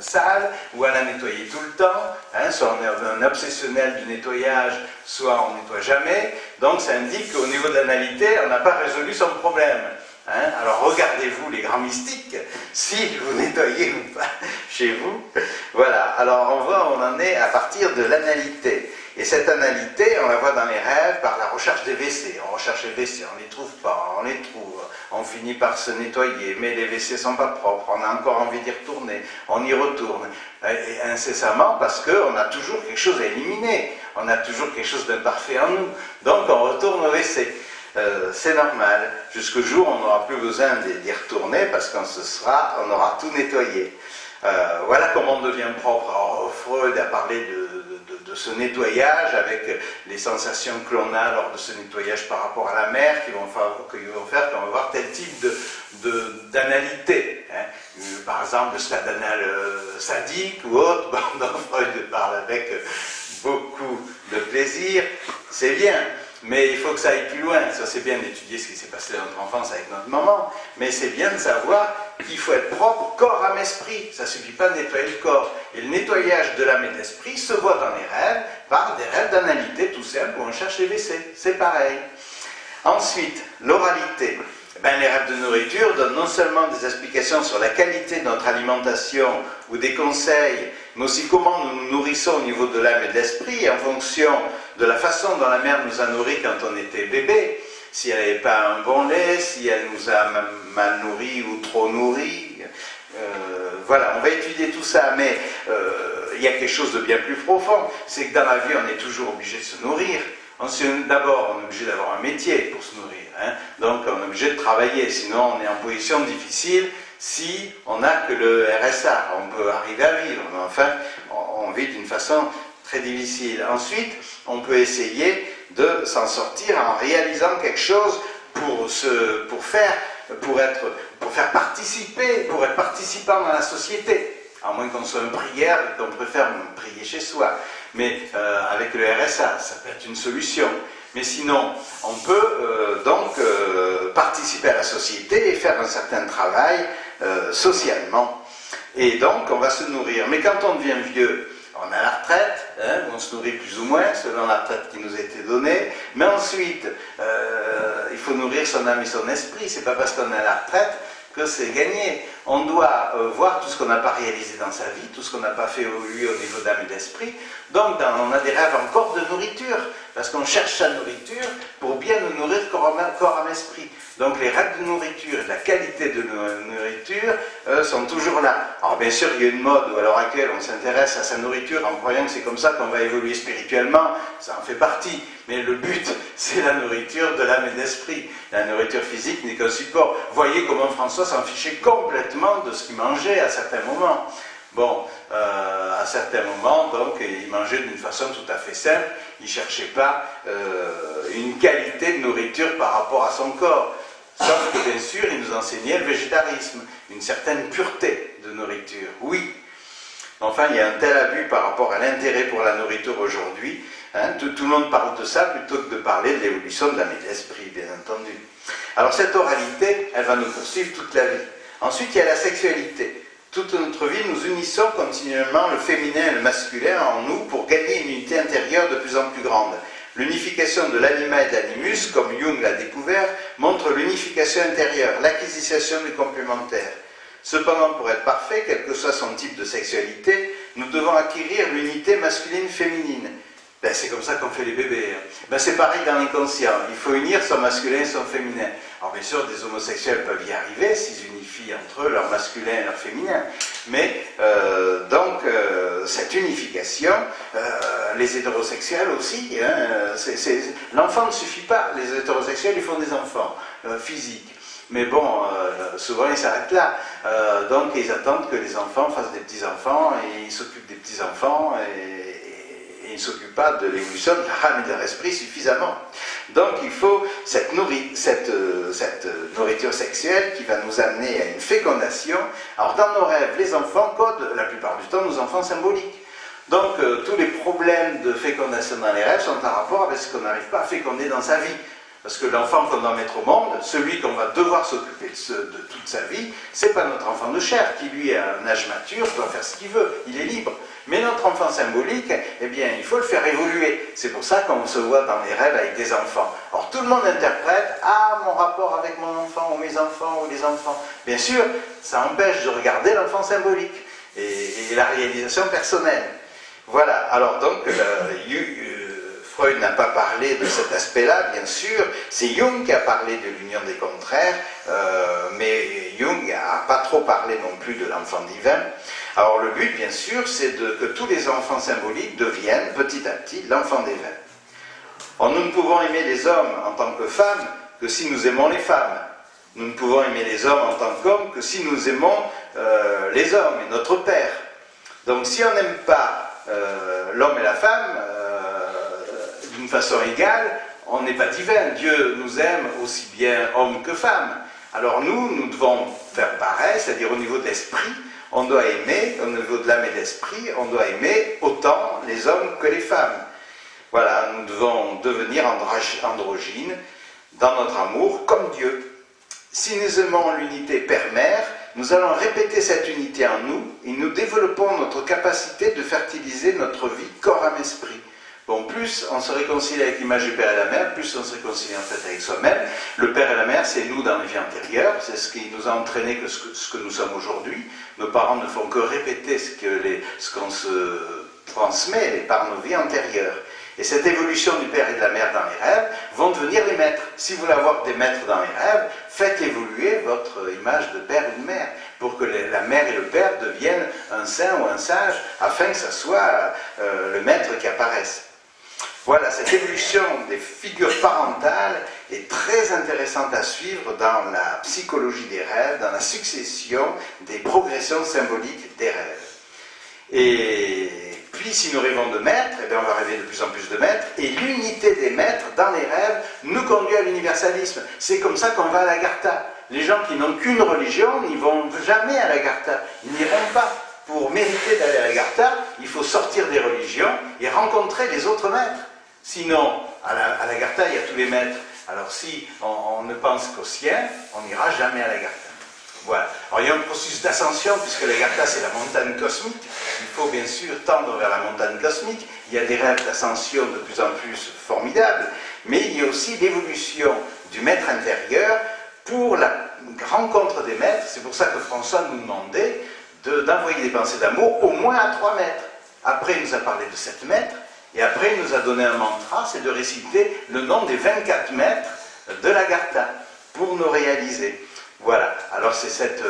S1: sale, ou à la nettoyer tout le temps. Hein, soit on est un obsessionnel du nettoyage, soit on ne nettoie jamais. Donc ça indique qu'au niveau de l'analité, on n'a pas résolu son problème. Hein, alors regardez-vous les grands mystiques, si vous nettoyez ou pas chez vous. Voilà, alors on en est à partir de l'analité. Et cette analité, on la voit dans les rêves par la recherche des WC. On recherche les WC, on ne les trouve pas, on les trouve, on finit par se nettoyer, mais les WC ne sont pas propres, on a encore envie d'y retourner, on y retourne, et incessamment, parce qu'on a toujours quelque chose à éliminer, on a toujours quelque chose d'imparfait en nous, donc on retourne au WC. C'est normal, jusqu'au jour où on n'aura plus besoin d'y retourner, parce qu'on aura tout nettoyé. Voilà comment on devient propre. Alors, Freud a parlé de ce nettoyage avec les sensations que l'on a lors de ce nettoyage par rapport à la mer qui vont faire qu'on va avoir tel type d'analité. Hein. par exemple, le stade anal sadique ou autre, dont Freud parle avec beaucoup de plaisir, c'est bien. Mais il faut que ça aille plus loin. Ça, c'est bien d'étudier ce qui s'est passé dans notre enfance avec notre maman, mais c'est bien de savoir qu'il faut être propre, corps, âme, esprit. Ça ne suffit pas de nettoyer le corps. Et le nettoyage de l'âme et de l'esprit se voit dans les rêves, par des rêves d'analité tout simples où on cherche les WC. C'est pareil. Ensuite, l'oralité. Les rêves de nourriture donnent non seulement des explications sur la qualité de notre alimentation ou des conseils, mais aussi comment nous nous nourrissons au niveau de l'âme et de l'esprit en fonction de la façon dont la mère nous a nourris quand on était bébé. Si elle n'avait pas un bon lait, si elle nous a mal nourris ou trop nourris. Voilà, on va étudier tout ça, mais il y a quelque chose de bien plus profond. C'est que dans la vie, on est toujours obligé de se nourrir. D'abord, on est obligé d'avoir un métier pour se nourrir. Donc, on est obligé de travailler, sinon on est en position difficile si on n'a que le RSA. On peut arriver à vivre, mais enfin, on vit d'une façon très difficile. Ensuite, on peut essayer de s'en sortir en réalisant quelque chose pour faire participer, pour être participant dans la société. À moins qu'on soit un prière et qu'on préfère prier chez soi. Mais avec le RSA, ça peut être une solution. Mais sinon, on peut participer à la société et faire un certain travail socialement. Et donc, on va se nourrir. Mais quand on devient vieux, on a la retraite, on se nourrit plus ou moins, selon la retraite qui nous a été donnée. Mais ensuite, il faut nourrir son âme et son esprit. C'est pas parce qu'on est à la retraite que c'est gagné. On doit voir tout ce qu'on n'a pas réalisé dans sa vie, tout ce qu'on n'a pas fait évoluer au niveau d'âme et d'esprit. Donc on a des rêves encore de nourriture, parce qu'on cherche sa nourriture pour bien nous nourrir corps, âme, esprit. Donc les rêves de nourriture et de la qualité de nourriture sont toujours là. Alors bien sûr, il y a une mode où à l'heure actuelle on s'intéresse à sa nourriture en croyant que c'est comme ça qu'on va évoluer spirituellement, ça en fait partie. Mais le but, c'est la nourriture de l'âme et de l'esprit. La nourriture physique n'est qu'un support. Voyez comment François s'en fichait complètement de ce qu'il mangeait à certains moments. Bon, à certains moments, donc, il mangeait d'une façon tout à fait simple. Il ne cherchait pas une qualité de nourriture par rapport à son corps. Sauf que, bien sûr, il nous enseignait le végétarisme, une certaine pureté de nourriture. Oui. Enfin, il y a un tel abus par rapport à l'intérêt pour la nourriture aujourd'hui. Tout le monde parle de ça plutôt que de parler de l'évolution de l'âme et de l'esprit, bien entendu. Alors, cette oralité, elle va nous poursuivre toute la vie. Ensuite, il y a la sexualité. Toute notre vie, nous unissons continuellement le féminin et le masculin en nous pour gagner une unité intérieure de plus en plus grande. L'unification de l'anima et de l'animus, comme Jung l'a découvert, montre l'unification intérieure, l'acquisition du complémentaire. Cependant, pour être parfait, quel que soit son type de sexualité, nous devons acquérir l'unité masculine-féminine. C'est comme ça qu'on fait les bébés. C'est pareil dans l'inconscient. Il faut unir son masculin et son féminin. Alors bien sûr, des homosexuels peuvent y arriver s'ils unifient entre eux leur masculin et leur féminin. Mais cette unification, les hétérosexuels aussi, l'enfant ne suffit pas. Les hétérosexuels, ils font des enfants physiques. Mais bon, souvent ils s'arrêtent là. Donc ils attendent que les enfants fassent des petits-enfants et ils s'occupent des petits-enfants et ils ne s'occupent pas de l'évolution de l'âme et de l'esprit suffisamment. Donc il faut cette nourriture sexuelle qui va nous amener à une fécondation. Alors dans nos rêves, les enfants codent la plupart du temps nos enfants symboliques. Donc tous les problèmes de fécondation dans les rêves sont en rapport avec ce qu'on n'arrive pas à féconder dans sa vie. Parce que l'enfant qu'on doit mettre au monde, celui qu'on va devoir s'occuper de toute sa vie, c'est pas notre enfant de chair qui, lui, à un âge mature, doit faire ce qu'il veut, il est libre. Mais notre enfant symbolique, eh bien, il faut le faire évoluer. C'est pour ça qu'on se voit dans les rêves avec des enfants. Alors tout le monde interprète, mon rapport avec mon enfant, ou mes enfants, ou les enfants. Bien sûr, ça empêche de regarder l'enfant symbolique et la réalisation personnelle. Voilà, alors donc, Freud n'a pas parlé de cet aspect-là, bien sûr. C'est Jung qui a parlé de l'union des contraires, mais Jung n'a pas trop parlé non plus de l'enfant divin. Alors le but, bien sûr, c'est que tous les enfants symboliques deviennent petit à petit l'enfant divin. Or, nous ne pouvons aimer les hommes en tant que femmes que si nous aimons les femmes. Nous ne pouvons aimer les hommes en tant qu'hommes que si nous aimons les hommes et notre Père. Donc si on n'aime pas l'homme et la femme, d'une façon égale, on n'est pas divin. Dieu nous aime aussi bien homme que femme. Alors nous devons faire pareil, c'est-à-dire au niveau de l'esprit, on doit aimer, au niveau de l'âme et de l'esprit, on doit aimer autant les hommes que les femmes. Voilà, nous devons devenir androgynes dans notre amour comme Dieu. Si nous aimons l'unité père-mère, nous allons répéter cette unité en nous et nous développons notre capacité de fertiliser notre vie corps, âme, esprit. Bon, plus on se réconcilie avec l'image du Père et la Mère, plus on se réconcilie en fait avec soi-même. Le Père et la Mère, c'est nous dans les vies antérieures, c'est ce qui nous a entraîné ce que nous sommes aujourd'hui. Nos parents ne font que répéter ce qu'on se transmet par nos vies antérieures. Et cette évolution du Père et de la Mère dans les rêves vont devenir les maîtres. Si vous voulez avoir des maîtres dans les rêves, faites évoluer votre image de père ou de mère pour que la mère et le père deviennent un saint ou un sage afin que ce soit le maître qui apparaisse. Voilà, cette évolution des figures parentales est très intéressante à suivre dans la psychologie des rêves, dans la succession des progressions symboliques des rêves. Et puis, si nous rêvons de maîtres, eh bien, on va rêver de plus en plus de maîtres, et l'unité des maîtres dans les rêves nous conduit à l'universalisme. C'est comme ça qu'on va à l'Agartha. Les gens qui n'ont qu'une religion n'y vont jamais à l'Agartha. Ils n'iront pas. Pour mériter d'aller à l'Agartha, il faut sortir des religions et rencontrer les autres maîtres. Sinon, à l'Agartha, il y a tous les maîtres. Alors si on ne pense qu'au sien, on n'ira jamais à l'Agartha. Voilà. Alors il y a un processus d'ascension, puisque l'Agartha c'est la montagne cosmique. Il faut bien sûr tendre vers la montagne cosmique. Il y a des rêves d'ascension de plus en plus formidables, mais il y a aussi l'évolution du maître intérieur pour la rencontre des maîtres. C'est pour ça que François nous demandait d'envoyer des pensées d'amour au moins à 3 maîtres. Après, il nous a parlé de 7 maîtres, et après, il nous a donné un mantra, c'est de réciter le nom des 24 maîtres de l'Agartha pour nous réaliser. Voilà, alors c'est cette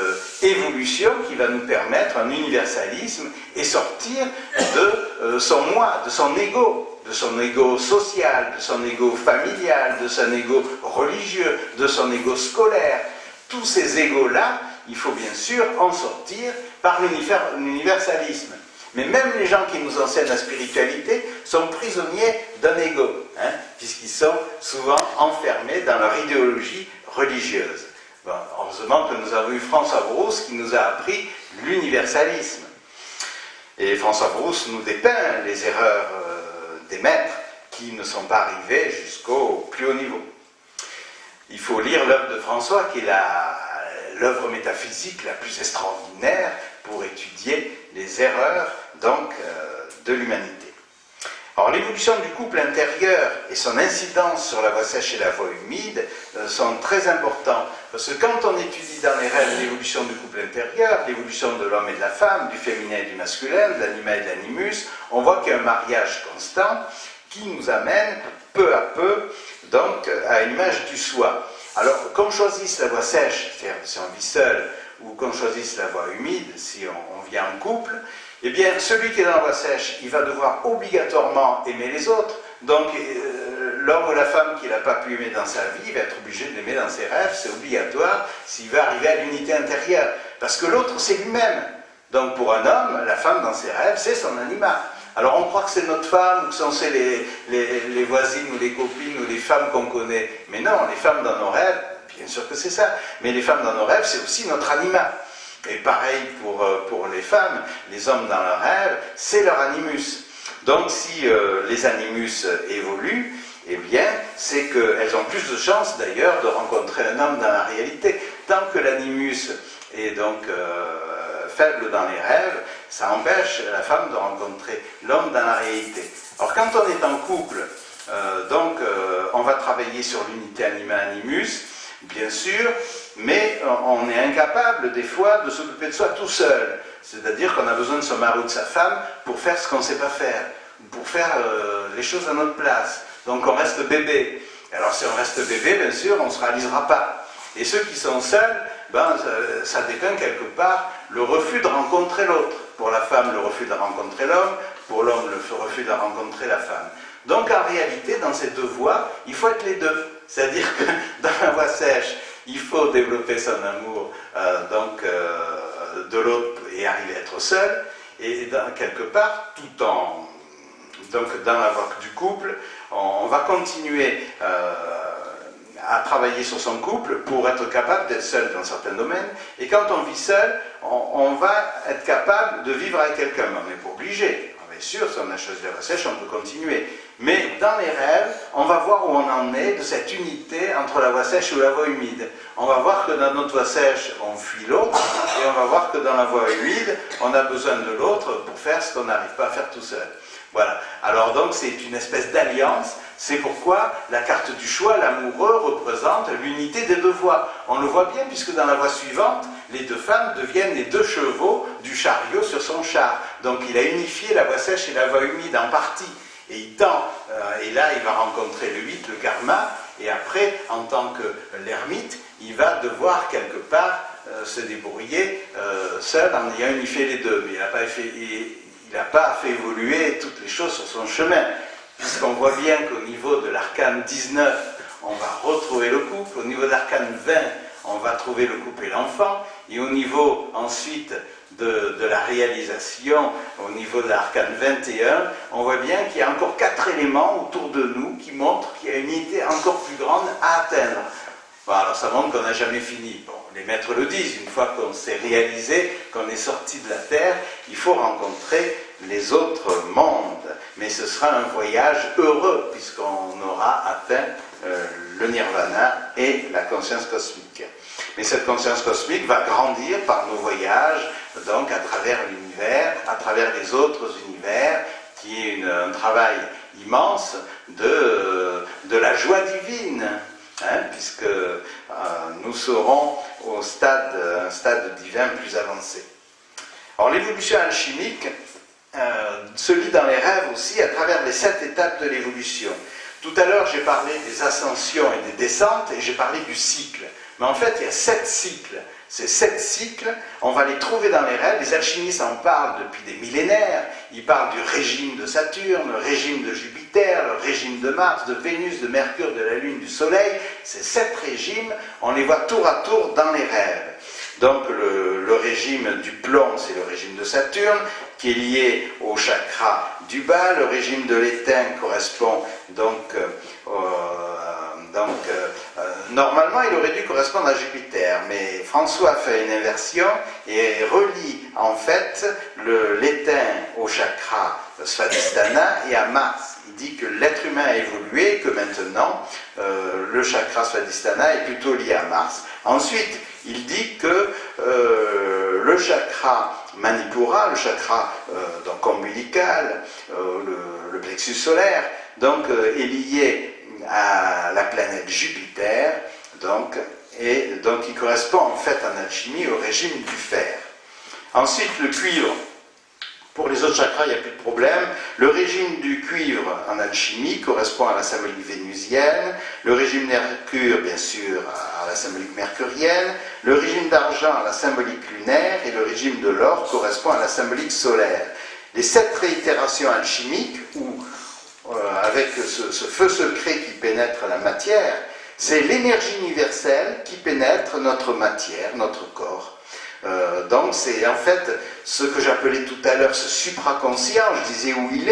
S1: évolution qui va nous permettre un universalisme et sortir de son moi, de son ego social, de son ego familial, de son ego religieux, de son ego scolaire. Tous ces égos-là, il faut bien sûr en sortir par l'universalisme. Mais même les gens qui nous enseignent la spiritualité sont prisonniers d'un ego, puisqu'ils sont souvent enfermés dans leur idéologie religieuse. Bon, heureusement que nous avons eu François Brousse qui nous a appris l'universalisme. Et François Brousse nous dépeint les erreurs des maîtres qui ne sont pas arrivés jusqu'au plus haut niveau. Il faut lire l'œuvre de François, qui est l'œuvre métaphysique la plus extraordinaire pour étudier les erreurs de l'humanité. Alors l'évolution du couple intérieur et son incidence sur la voix sèche et la voix humide sont très importants, parce que quand on étudie dans les rêves l'évolution du couple intérieur, l'évolution de l'homme et de la femme, du féminin et du masculin, de l'anima et de l'animus, on voit qu'il y a un mariage constant qui nous amène peu à peu donc à une image du soi. Alors qu'on choisisse la voix sèche, c'est-à-dire si on vit seul, ou qu'on choisisse la voix humide, si on vit en couple, eh bien, celui qui est dans la voie sèche, il va devoir obligatoirement aimer les autres. Donc, l'homme ou la femme qu'il n'a pas pu aimer dans sa vie, il va être obligé de l'aimer dans ses rêves, c'est obligatoire s'il veut arriver à l'unité intérieure. Parce que l'autre, c'est lui-même. Donc, pour un homme, la femme dans ses rêves, c'est son anima. Alors, on croit que c'est notre femme, ou que c'est les voisines, ou les copines, ou les femmes qu'on connaît. Mais non, les femmes dans nos rêves, bien sûr que c'est ça. Mais les femmes dans nos rêves, c'est aussi notre anima. Et pareil pour les femmes, les hommes dans leurs rêves, c'est leur animus. Donc si les animus évoluent, eh bien, c'est qu'elles ont plus de chances d'ailleurs de rencontrer un homme dans la réalité. Tant que l'animus est donc faible dans les rêves, ça empêche la femme de rencontrer l'homme dans la réalité. Alors quand on est en couple, on va travailler sur l'unité anima-animus, bien sûr, mais on est incapable des fois de s'occuper de soi tout seul. C'est-à-dire qu'on a besoin de son mari ou de sa femme pour faire ce qu'on ne sait pas faire, pour faire les choses à notre place. Donc on reste bébé. Alors si on reste bébé, bien sûr, on ne se réalisera pas. Et ceux qui sont seuls, ça dépeint quelque part le refus de rencontrer l'autre. Pour la femme, le refus de rencontrer l'homme, pour l'homme, le refus de rencontrer la femme. Donc en réalité, dans ces deux voies, il faut être les deux. C'est-à-dire que dans la voie sèche, il faut développer son amour de l'autre et arriver à être seul. Et quelque part, dans la voie du couple, on va continuer à travailler sur son couple pour être capable d'être seul dans certains domaines. Et quand on vit seul, on va être capable de vivre avec quelqu'un. On n'est pas obligé. Bien sûr, si on a choisi la voie sèche, on peut continuer. Mais dans les rêves, on va voir où on en est de cette unité entre la voie sèche ou la voie humide. On va voir que dans notre voie sèche, on fuit l'autre, et on va voir que dans la voie humide, on a besoin de l'autre pour faire ce qu'on n'arrive pas à faire tout seul. Voilà. Alors donc, c'est une espèce d'alliance. C'est pourquoi la carte du choix, l'amoureux, représente l'unité des deux voies. On le voit bien, puisque dans la voie suivante, les deux femmes deviennent les deux chevaux du chariot sur son char. Donc il a unifié la voie sèche et la voie humide en partie. Et il tend, et là il va rencontrer le 8, le karma, et après, en tant que l'ermite, il va devoir quelque part se débrouiller seul en ayant unifié les deux. Mais il n'a pas fait évoluer toutes les choses sur son chemin, puisqu'on voit bien qu'au niveau de l'arcane 19, on va retrouver le couple, au niveau de l'arcane 20, on va trouver le couple et l'enfant, et au niveau ensuite de la réalisation, au niveau de l'arcane 21, on voit bien qu'il y a encore 4 éléments autour de nous qui montrent qu'il y a une unité encore plus grande à atteindre. Bon, alors ça montre qu'on n'a jamais fini. Bon, les maîtres le disent, une fois qu'on s'est réalisé, qu'on est sorti de la Terre, il faut rencontrer les autres mondes. Mais ce sera un voyage heureux, puisqu'on aura atteint le nirvana et la conscience cosmique. Mais cette conscience cosmique va grandir par nos voyages, donc à travers l'univers, à travers les autres univers, qui est un travail immense de la joie divine, hein, puisque nous serons au un stade divin plus avancé. Alors l'évolution alchimique se lit dans les rêves aussi à travers les 7 étapes de l'évolution. Tout à l'heure j'ai parlé des ascensions et des descentes et j'ai parlé du cycle. Mais en fait il y a 7 cycles. Ces 7 cycles, on va les trouver dans les rêves. Les alchimistes en parlent depuis des millénaires. Ils parlent du régime de Saturne, le régime de Jupiter, le régime de Mars, de Vénus, de Mercure, de la Lune, du Soleil. Ces 7 régimes, on les voit tour à tour dans les rêves. Donc le régime du plomb, c'est le régime de Saturne, qui est lié au chakra du bas. Le régime de l'étain correspond normalement, il aurait dû correspondre à Jupiter, mais François a fait une inversion et relie en fait l'étain au chakra Svadhisthana et à Mars. Il dit que l'être humain a évolué, que maintenant le chakra Svadhisthana est plutôt lié à Mars. Ensuite, il dit que le chakra Manipura, le chakra donc ombilical, le plexus solaire, donc est lié à la planète Jupiter, et donc il correspond en fait en alchimie au régime du fer. Ensuite, le cuivre. Pour les autres chakras, il n'y a plus de problème. Le régime du cuivre en alchimie correspond à la symbolique vénusienne. Le régime Mercure, bien sûr, à la symbolique mercurienne. Le régime d'argent à la symbolique lunaire. Et le régime de l'or correspond à la symbolique solaire. Les 7 réitérations alchimiques, avec ce feu secret qui pénètre la matière, c'est l'énergie universelle qui pénètre notre matière, notre corps. Donc c'est en fait ce que j'appelais tout à l'heure ce supraconscient. Je disais où il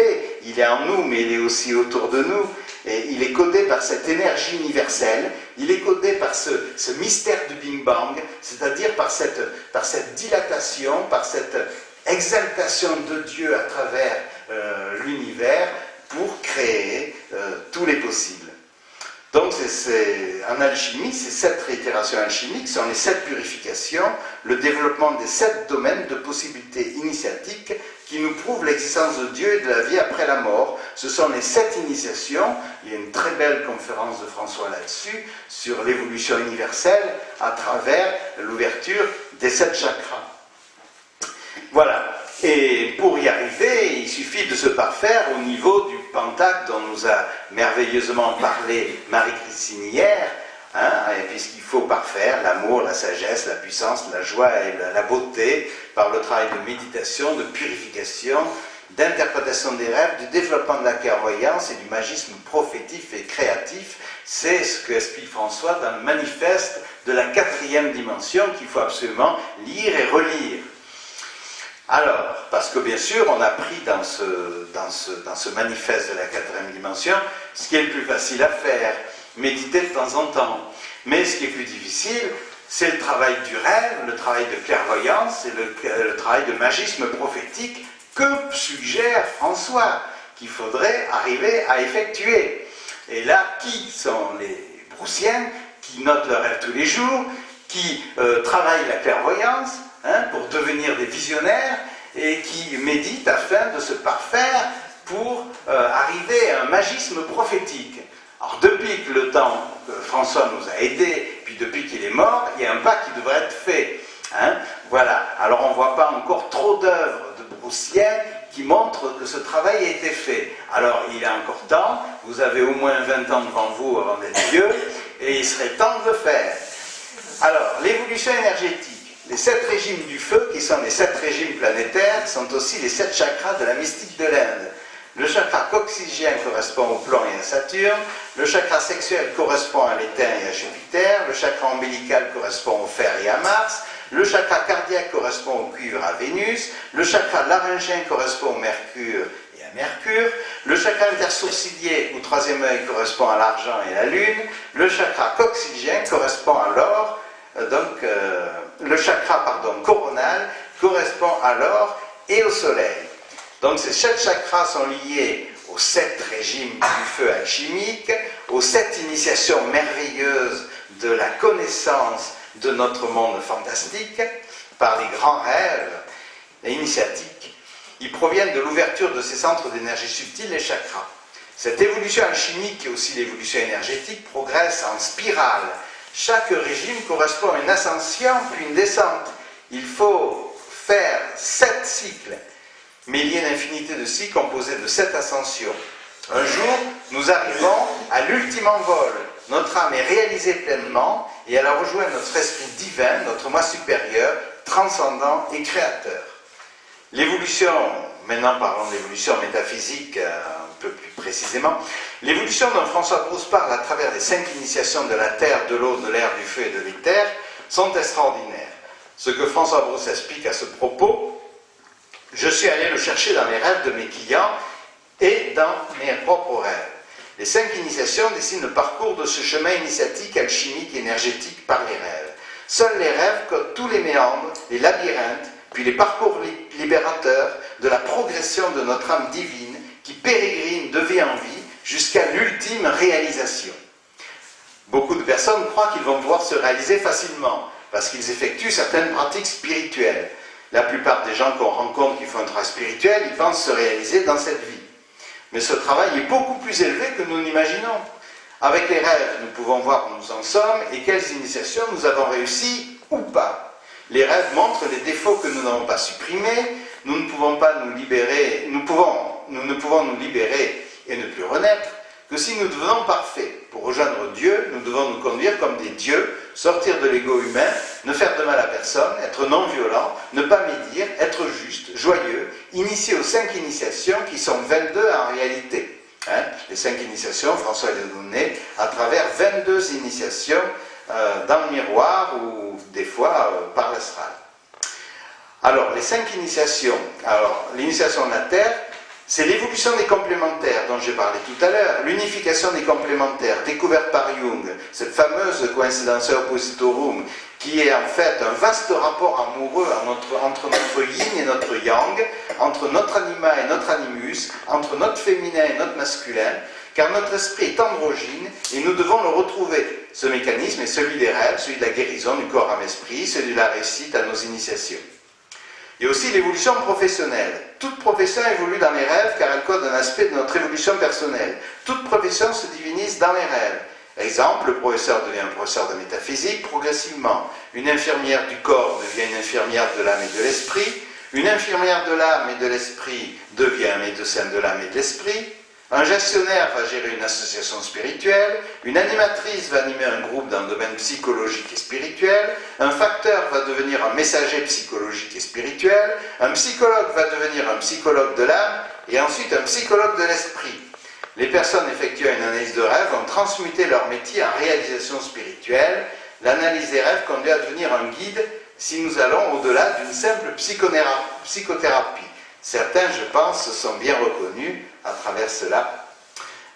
S1: est en nous, mais il est aussi autour de nous, et il est codé par cette énergie universelle, il est codé par ce mystère du Big Bang, c'est-à-dire par cette dilatation, par cette exaltation de Dieu à travers l'univers pour créer tous les possibles. Donc en alchimie, ces 7 réitérations alchimiques sont les 7 purifications, le développement des 7 domaines de possibilités initiatiques qui nous prouvent l'existence de Dieu et de la vie après la mort. Ce sont les 7 initiations. Il y a une très belle conférence de François là-dessus, sur l'évolution universelle à travers l'ouverture des 7 chakras. Voilà. Et pour y arriver, il suffit de se parfaire au niveau du Pentacle dont nous a merveilleusement parlé Marie-Christine hier, puisqu'il faut parfaire l'amour, la sagesse, la puissance, la joie et la beauté par le travail de méditation, de purification, d'interprétation des rêves, du développement de la clairvoyance et du magisme prophétique et créatif. C'est ce que explique François dans le manifeste de la 4e dimension qu'il faut absolument lire et relire. Alors, parce que bien sûr, on a pris dans ce manifeste de la 4e dimension ce qui est le plus facile à faire. méditer de temps en temps. Mais ce qui est plus difficile, c'est le travail du rêve, le travail de clairvoyance et le travail de magisme prophétique que suggère François, qu'il faudrait arriver à effectuer. Et là, qui sont les Broussiens qui notent leurs rêves tous les jours, qui travaillent la clairvoyance pour devenir des visionnaires et qui méditent afin de se parfaire pour arriver à un magisme prophétique. Alors depuis que le temps que François nous a aidés, puis depuis qu'il est mort, il y a un pas qui devrait être fait. Voilà. Alors on ne voit pas encore trop d'œuvres de Broussiens qui montrent que ce travail a été fait. Alors il y a encore temps, vous avez au moins 20 ans devant vous avant d'être vieux, et il serait temps de le faire. Alors, l'évolution énergétique, les 7 régimes du feu, qui sont les 7 régimes planétaires, sont aussi les 7 chakras de la mystique de l'Inde. Le chakra coccygien correspond au plomb et à Saturne, le chakra sexuel correspond à l'étain et à Jupiter, le chakra ombilical correspond au fer et à Mars, le chakra cardiaque correspond au cuivre à Vénus, le chakra laryngien correspond au Mercure et à Mercure, le chakra intersourcilier ou troisième œil correspond à l'argent et à la lune, le chakra coccygien correspond à l'or, le chakra coronal correspond à l'or et au soleil. Donc ces 7 chakras sont liés aux 7 régimes du feu alchimique, aux 7 initiations merveilleuses de la connaissance de notre monde fantastique, par les grands rêves initiatiques. Ils proviennent de l'ouverture de ces centres d'énergie subtile, les chakras. Cette évolution alchimique et aussi l'évolution énergétique progresse en spirale. Chaque régime correspond à une ascension puis une descente. Il faut faire 7 cycles. Mais il y a une infinité de cycles composés de 7 ascensions. Un jour, nous arrivons à l'ultime envol. Notre âme est réalisée pleinement et elle a rejoint notre esprit divin, notre moi supérieur, transcendant et créateur. L'évolution, maintenant parlons d'évolution métaphysique un peu plus précisément, l'évolution dont François Brousse parle à travers les 5 initiations de la terre, de l'eau, de l'air, du feu et de l'éther sont extraordinaires. Ce que François Brousse explique à ce propos, je suis allé le chercher dans les rêves de mes clients et dans mes propres rêves. Les 5 initiations dessinent le parcours de ce chemin initiatique, alchimique et énergétique par les rêves. Seuls les rêves codent tous les méandres, les labyrinthes, puis les parcours libérateurs de la progression de notre âme divine qui pérégrine de vie en vie jusqu'à l'ultime réalisation. Beaucoup de personnes croient qu'ils vont pouvoir se réaliser facilement parce qu'ils effectuent certaines pratiques spirituelles. La plupart des gens qu'on rencontre qui font un travail spirituel, ils pensent se réaliser dans cette vie. Mais ce travail est beaucoup plus élevé que nous n'imaginons. Avec les rêves, nous pouvons voir où nous en sommes et quelles initiations nous avons réussi ou pas. Les rêves montrent les défauts que nous n'avons pas supprimés, nous ne pouvons nous libérer et ne plus renaître que si nous devenons parfaits. Pour rejoindre Dieu, nous devons nous conduire comme des dieux, sortir de l'ego humain, ne faire de mal à personne, être non-violent, ne pas médire, être juste, joyeux, initié aux 5 initiations qui sont 22 en réalité. Les 5 initiations, François les a données à travers 22 initiations dans le miroir ou des fois par l'astral. Alors, les 5 initiations. Alors, l'initiation de la Terre, c'est l'évolution des complémentaires dont j'ai parlé tout à l'heure, l'unification des complémentaires, découverte par Jung, cette fameuse coïncidence oppositorum, qui est en fait un vaste rapport amoureux entre notre yin et notre yang, entre notre anima et notre animus, entre notre féminin et notre masculin, car notre esprit est androgyne et nous devons le retrouver. Ce mécanisme est celui des rêves, celui de la guérison du corps âme esprit, celui de la réussite à nos initiations. Il y a aussi l'évolution professionnelle. Toute profession évolue dans les rêves car elle code un aspect de notre évolution personnelle. Toute profession se divinise dans les rêves. Exemple, le professeur devient un professeur de métaphysique progressivement. Une infirmière du corps devient une infirmière de l'âme et de l'esprit. Une infirmière de l'âme et de l'esprit devient un médecin de l'âme et de l'esprit. Un gestionnaire va gérer une association spirituelle, une animatrice va animer un groupe dans le domaine psychologique et spirituel, un facteur va devenir un messager psychologique et spirituel, un psychologue va devenir un psychologue de l'âme, et ensuite un psychologue de l'esprit. Les personnes effectuant une analyse de rêve vont transmuter leur métier en réalisation spirituelle. L'analyse des rêves conduit à devenir un guide si nous allons au-delà d'une simple psychothérapie. Certains, je pense, se sont bien reconnus à travers cela.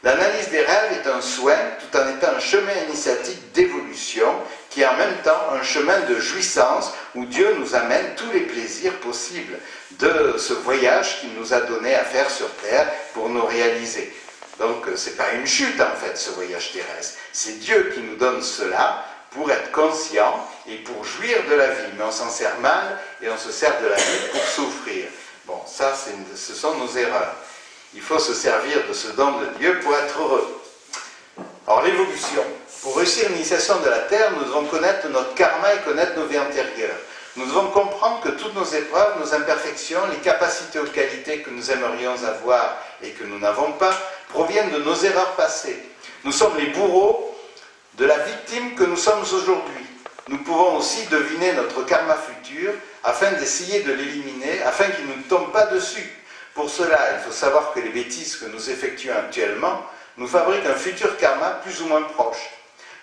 S1: L'analyse des rêves est un soin tout en étant un chemin initiatique d'évolution qui est en même temps un chemin de jouissance où Dieu nous amène tous les plaisirs possibles de ce voyage qu'il nous a donné à faire sur Terre pour nous réaliser. Donc ce n'est pas une chute en fait ce voyage terrestre, c'est Dieu qui nous donne cela pour être conscient et pour jouir de la vie, mais on s'en sert mal et on se sert de la vie pour souffrir. Bon, ça ce sont nos erreurs. Il faut se servir de ce don de Dieu pour être heureux. Alors l'évolution. Pour réussir l'initiation de la Terre, nous devons connaître notre karma et connaître nos vies antérieures. Nous devons comprendre que toutes nos épreuves, nos imperfections, les capacités ou qualités que nous aimerions avoir et que nous n'avons pas, proviennent de nos erreurs passées. Nous sommes les bourreaux de la victime que nous sommes aujourd'hui. Nous pouvons aussi deviner notre karma futur afin d'essayer de l'éliminer, afin qu'il ne nous tombe pas dessus. Pour cela, il faut savoir que les bêtises que nous effectuons actuellement nous fabriquent un futur karma plus ou moins proche.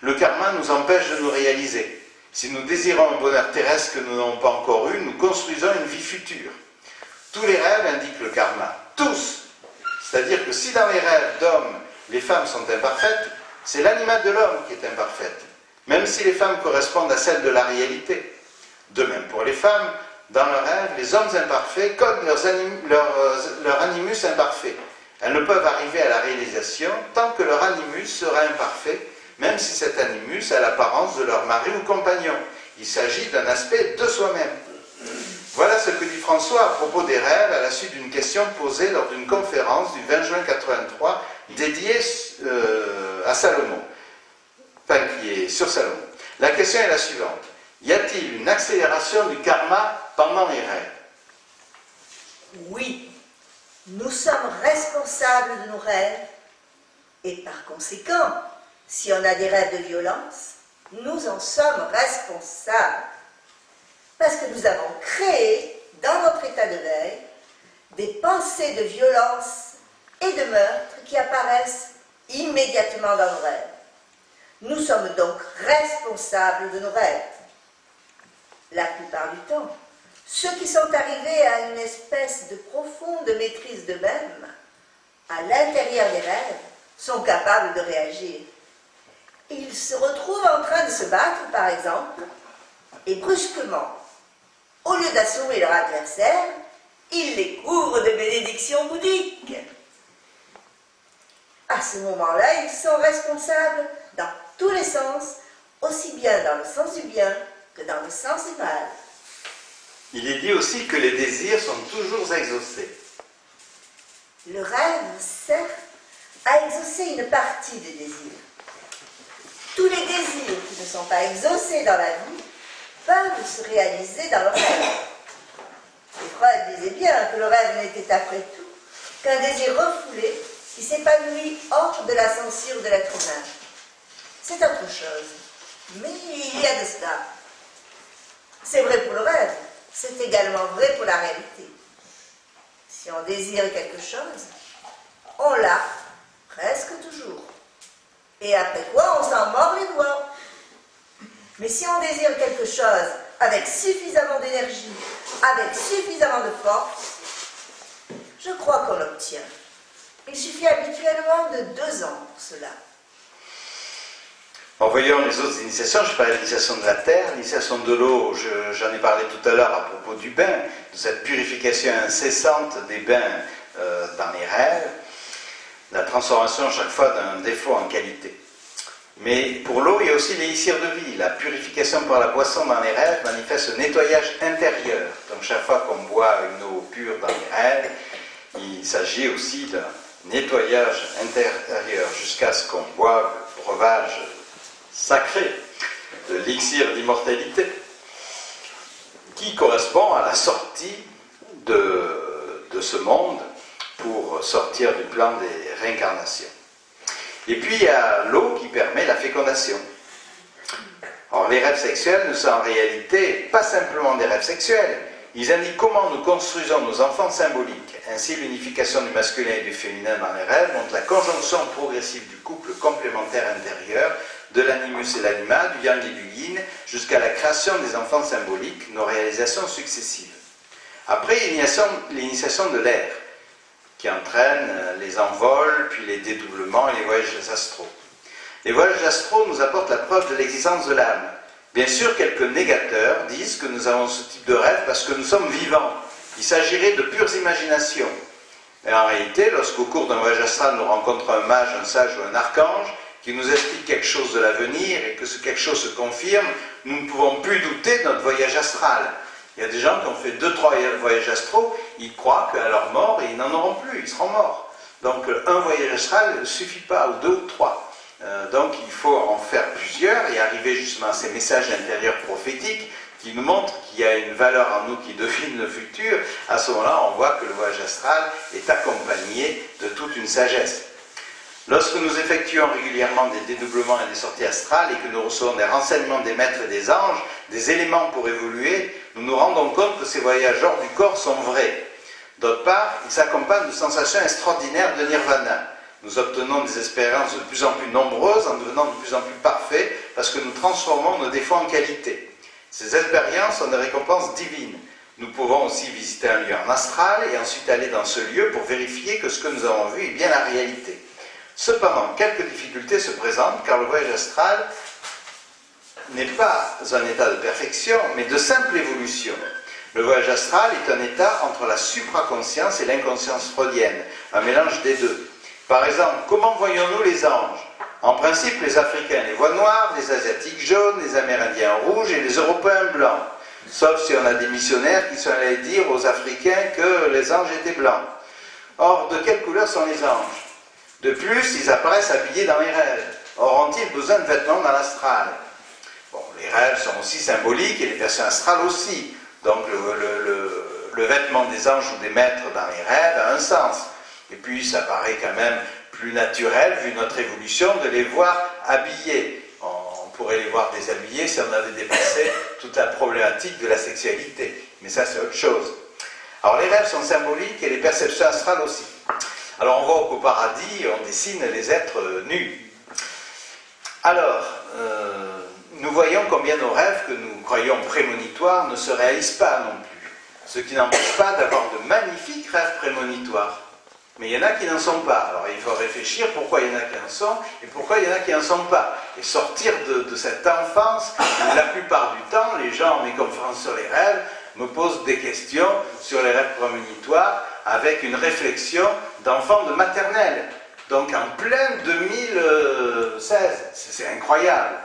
S1: Le karma nous empêche de nous réaliser. Si nous désirons un bonheur terrestre que nous n'avons pas encore eu, nous construisons une vie future. Tous les rêves indiquent le karma. Tous. C'est-à-dire que si dans les rêves d'hommes, les femmes sont imparfaites, c'est l'animal de l'homme qui est imparfaite, même si les femmes correspondent à celles de la réalité. De même pour les femmes, dans leurs rêves, les hommes imparfaits codent leur animus imparfait. Elles ne peuvent arriver à la réalisation tant que leur animus sera imparfait, même si cet animus a l'apparence de leur mari ou compagnon. Il s'agit d'un aspect de soi-même. Voilà ce que dit François à propos des rêves à la suite d'une question posée lors d'une conférence du 20 juin 83 dédiée à Salomon, enfin qui est sur Salomon. La question est la suivante. Y a-t-il une accélération du karma pendant les rêves?
S5: Oui, nous sommes responsables de nos rêves et par conséquent, si on a des rêves de violence, nous en sommes responsables. Parce que nous avons créé, dans notre état de veille, des pensées de violence et de meurtre qui apparaissent immédiatement dans nos rêves. Nous sommes donc responsables de nos rêves. La plupart du temps, ceux qui sont arrivés à une espèce de profonde maîtrise d'eux-mêmes, à l'intérieur des rêves, sont capables de réagir. Ils se retrouvent en train de se battre, par exemple, et brusquement, au lieu d'assommer leur adversaire, ils les couvrent de bénédictions bouddhiques. À ce moment-là, ils sont responsables dans tous les sens, aussi bien dans le sens du bien que dans le sens du mal.
S1: Il est dit aussi que les désirs sont toujours exaucés.
S5: Le rêve sert à exaucer une partie des désirs. Tous les désirs qui ne sont pas exaucés dans la vie peuvent se réaliser dans le rêve. Et Freud disait bien que le rêve n'était après tout qu'un désir refoulé qui s'épanouit hors de la censure de l'être humain. C'est autre chose, mais il y a de cela. C'est vrai pour le rêve, c'est également vrai pour la réalité. Si on désire quelque chose, on l'a presque toujours. Et après quoi, on s'en mord les doigts. Mais si on désire quelque chose avec suffisamment d'énergie, avec suffisamment de force, je crois qu'on l'obtient. Il suffit habituellement de 2 ans pour cela.
S1: En voyant les autres initiations, je parlais de l'initiation de la terre, l'initiation de l'eau, j'en ai parlé tout à l'heure à propos du bain, de cette purification incessante des bains dans les rêves, la transformation chaque fois d'un défaut en qualité. Mais pour l'eau, il y a aussi l'élixir de vie. La purification par la boisson dans les rêves manifeste un nettoyage intérieur. Donc chaque fois qu'on boit une eau pure dans les rêves, il s'agit aussi d'un nettoyage intérieur jusqu'à ce qu'on boive le breuvage sacré de l'élixir d'immortalité qui correspond à la sortie de ce monde pour sortir du plan des réincarnations. Et puis il y a l'eau qui permet la fécondation. Or les rêves sexuels ne sont en réalité pas simplement des rêves sexuels. Ils indiquent comment nous construisons nos enfants symboliques. Ainsi, l'unification du masculin et du féminin dans les rêves montre la conjonction progressive du couple complémentaire intérieur, de l'animus et l'anima, du yang et du yin, jusqu'à la création des enfants symboliques, nos réalisations successives. Après, l'initiation de l'air, qui entraînent les envols, puis les dédoublements et les voyages astraux. Les voyages astraux nous apportent la preuve de l'existence de l'âme. Bien sûr, quelques négateurs disent que nous avons ce type de rêve parce que nous sommes vivants. Il s'agirait de pures imaginations. Mais en réalité, lorsqu'au cours d'un voyage astral, nous rencontrons un mage, un sage ou un archange qui nous explique quelque chose de l'avenir et que ce quelque chose se confirme, nous ne pouvons plus douter de notre voyage astral. Il y a des gens qui ont fait 2-3 voyages astraux, ils croient qu'à leur mort, ils n'en auront plus, ils seront morts. Donc un voyage astral ne suffit pas, ou 2 ou 3. Donc il faut en faire plusieurs et arriver justement à ces messages intérieurs prophétiques qui nous montrent qu'il y a une valeur en nous qui devine le futur. À ce moment-là, on voit que le voyage astral est accompagné de toute une sagesse. Lorsque nous effectuons régulièrement des dédoublements et des sorties astrales et que nous recevons des renseignements des maîtres et des anges, des éléments pour évoluer, nous nous rendons compte que ces voyages hors du corps sont vrais. D'autre part, ils s'accompagnent de sensations extraordinaires de nirvana. Nous obtenons des expériences de plus en plus nombreuses en devenant de plus en plus parfaits parce que nous transformons nos défauts en qualité. Ces expériences ont des récompenses divines. Nous pouvons aussi visiter un lieu en astral et ensuite aller dans ce lieu pour vérifier que ce que nous avons vu est bien la réalité. Cependant, quelques difficultés se présentent car le voyage astral n'est pas un état de perfection, mais de simple évolution. Le voyage astral est un état entre la supraconscience et l'inconscience freudienne, un mélange des deux. Par exemple, comment voyons-nous les anges? En principe, les Africains les voient noirs, les Asiatiques jaunes, les Amérindiens rouges et les Européens blancs. Sauf si on a des missionnaires qui sont allés dire aux Africains que les anges étaient blancs. Or, de quelle couleur sont les anges? De plus, ils apparaissent habillés dans les rêves. Or, ont-ils besoin de vêtements dans l'astral? Bon, les rêves sont aussi symboliques et les versions astrales aussi. Donc, le vêtement des anges ou des maîtres dans les rêves a un sens. Et puis, ça paraît quand même plus naturel, vu notre évolution, de les voir habillés. On pourrait les voir déshabillés si on avait dépassé toute la problématique de la sexualité. Mais ça, c'est autre chose. Alors, les rêves sont symboliques et les perceptions astrales aussi. Alors, on voit qu'au paradis, on dessine les êtres nus. Alors, nous voyons combien nos rêves, que nous croyons prémonitoires, ne se réalisent pas non plus. Ce qui n'empêche pas d'avoir de magnifiques rêves prémonitoires. Mais il y en a qui n'en sont pas. Alors il faut réfléchir pourquoi il y en a qui en sont et pourquoi il y en a qui n'en sont pas. Et sortir de cette enfance où la plupart du temps, les gens en mes conférences sur les rêves me posent des questions sur les rêves prémonitoires avec une réflexion d'enfants de maternelle. Donc en plein 2016. C'est incroyable.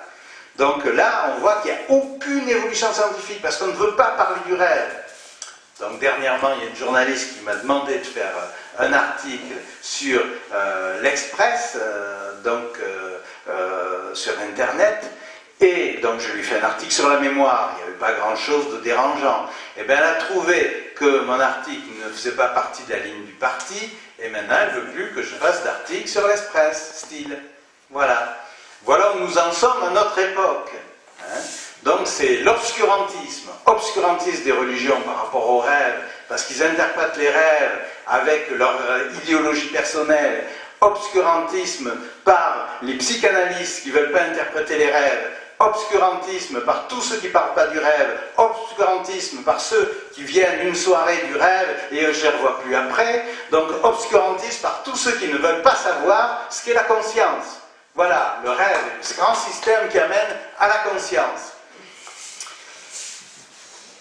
S1: Donc là, on voit qu'il n'y a aucune évolution scientifique parce qu'on ne veut pas parler du rêve. Donc dernièrement, il y a une journaliste qui m'a demandé de faire un article sur l'Express, sur Internet, et donc je lui fais un article sur la mémoire. Il n'y avait pas grand-chose de dérangeant. Et bien elle a trouvé que mon article ne faisait pas partie de la ligne du parti, et maintenant elle ne veut plus que je fasse d'article sur l'Express, style. Voilà. Voilà où nous en sommes à notre époque. Hein. Donc c'est l'obscurantisme des religions par rapport aux rêves, parce qu'ils interprètent les rêves avec leur idéologie personnelle, obscurantisme par les psychanalystes qui ne veulent pas interpréter les rêves, obscurantisme par tous ceux qui ne parlent pas du rêve, obscurantisme par ceux qui viennent une soirée du rêve et je ne les revois plus après, donc obscurantisme par tous ceux qui ne veulent pas savoir ce qu'est la conscience. Voilà, le rêve est ce grand système qui amène à la conscience.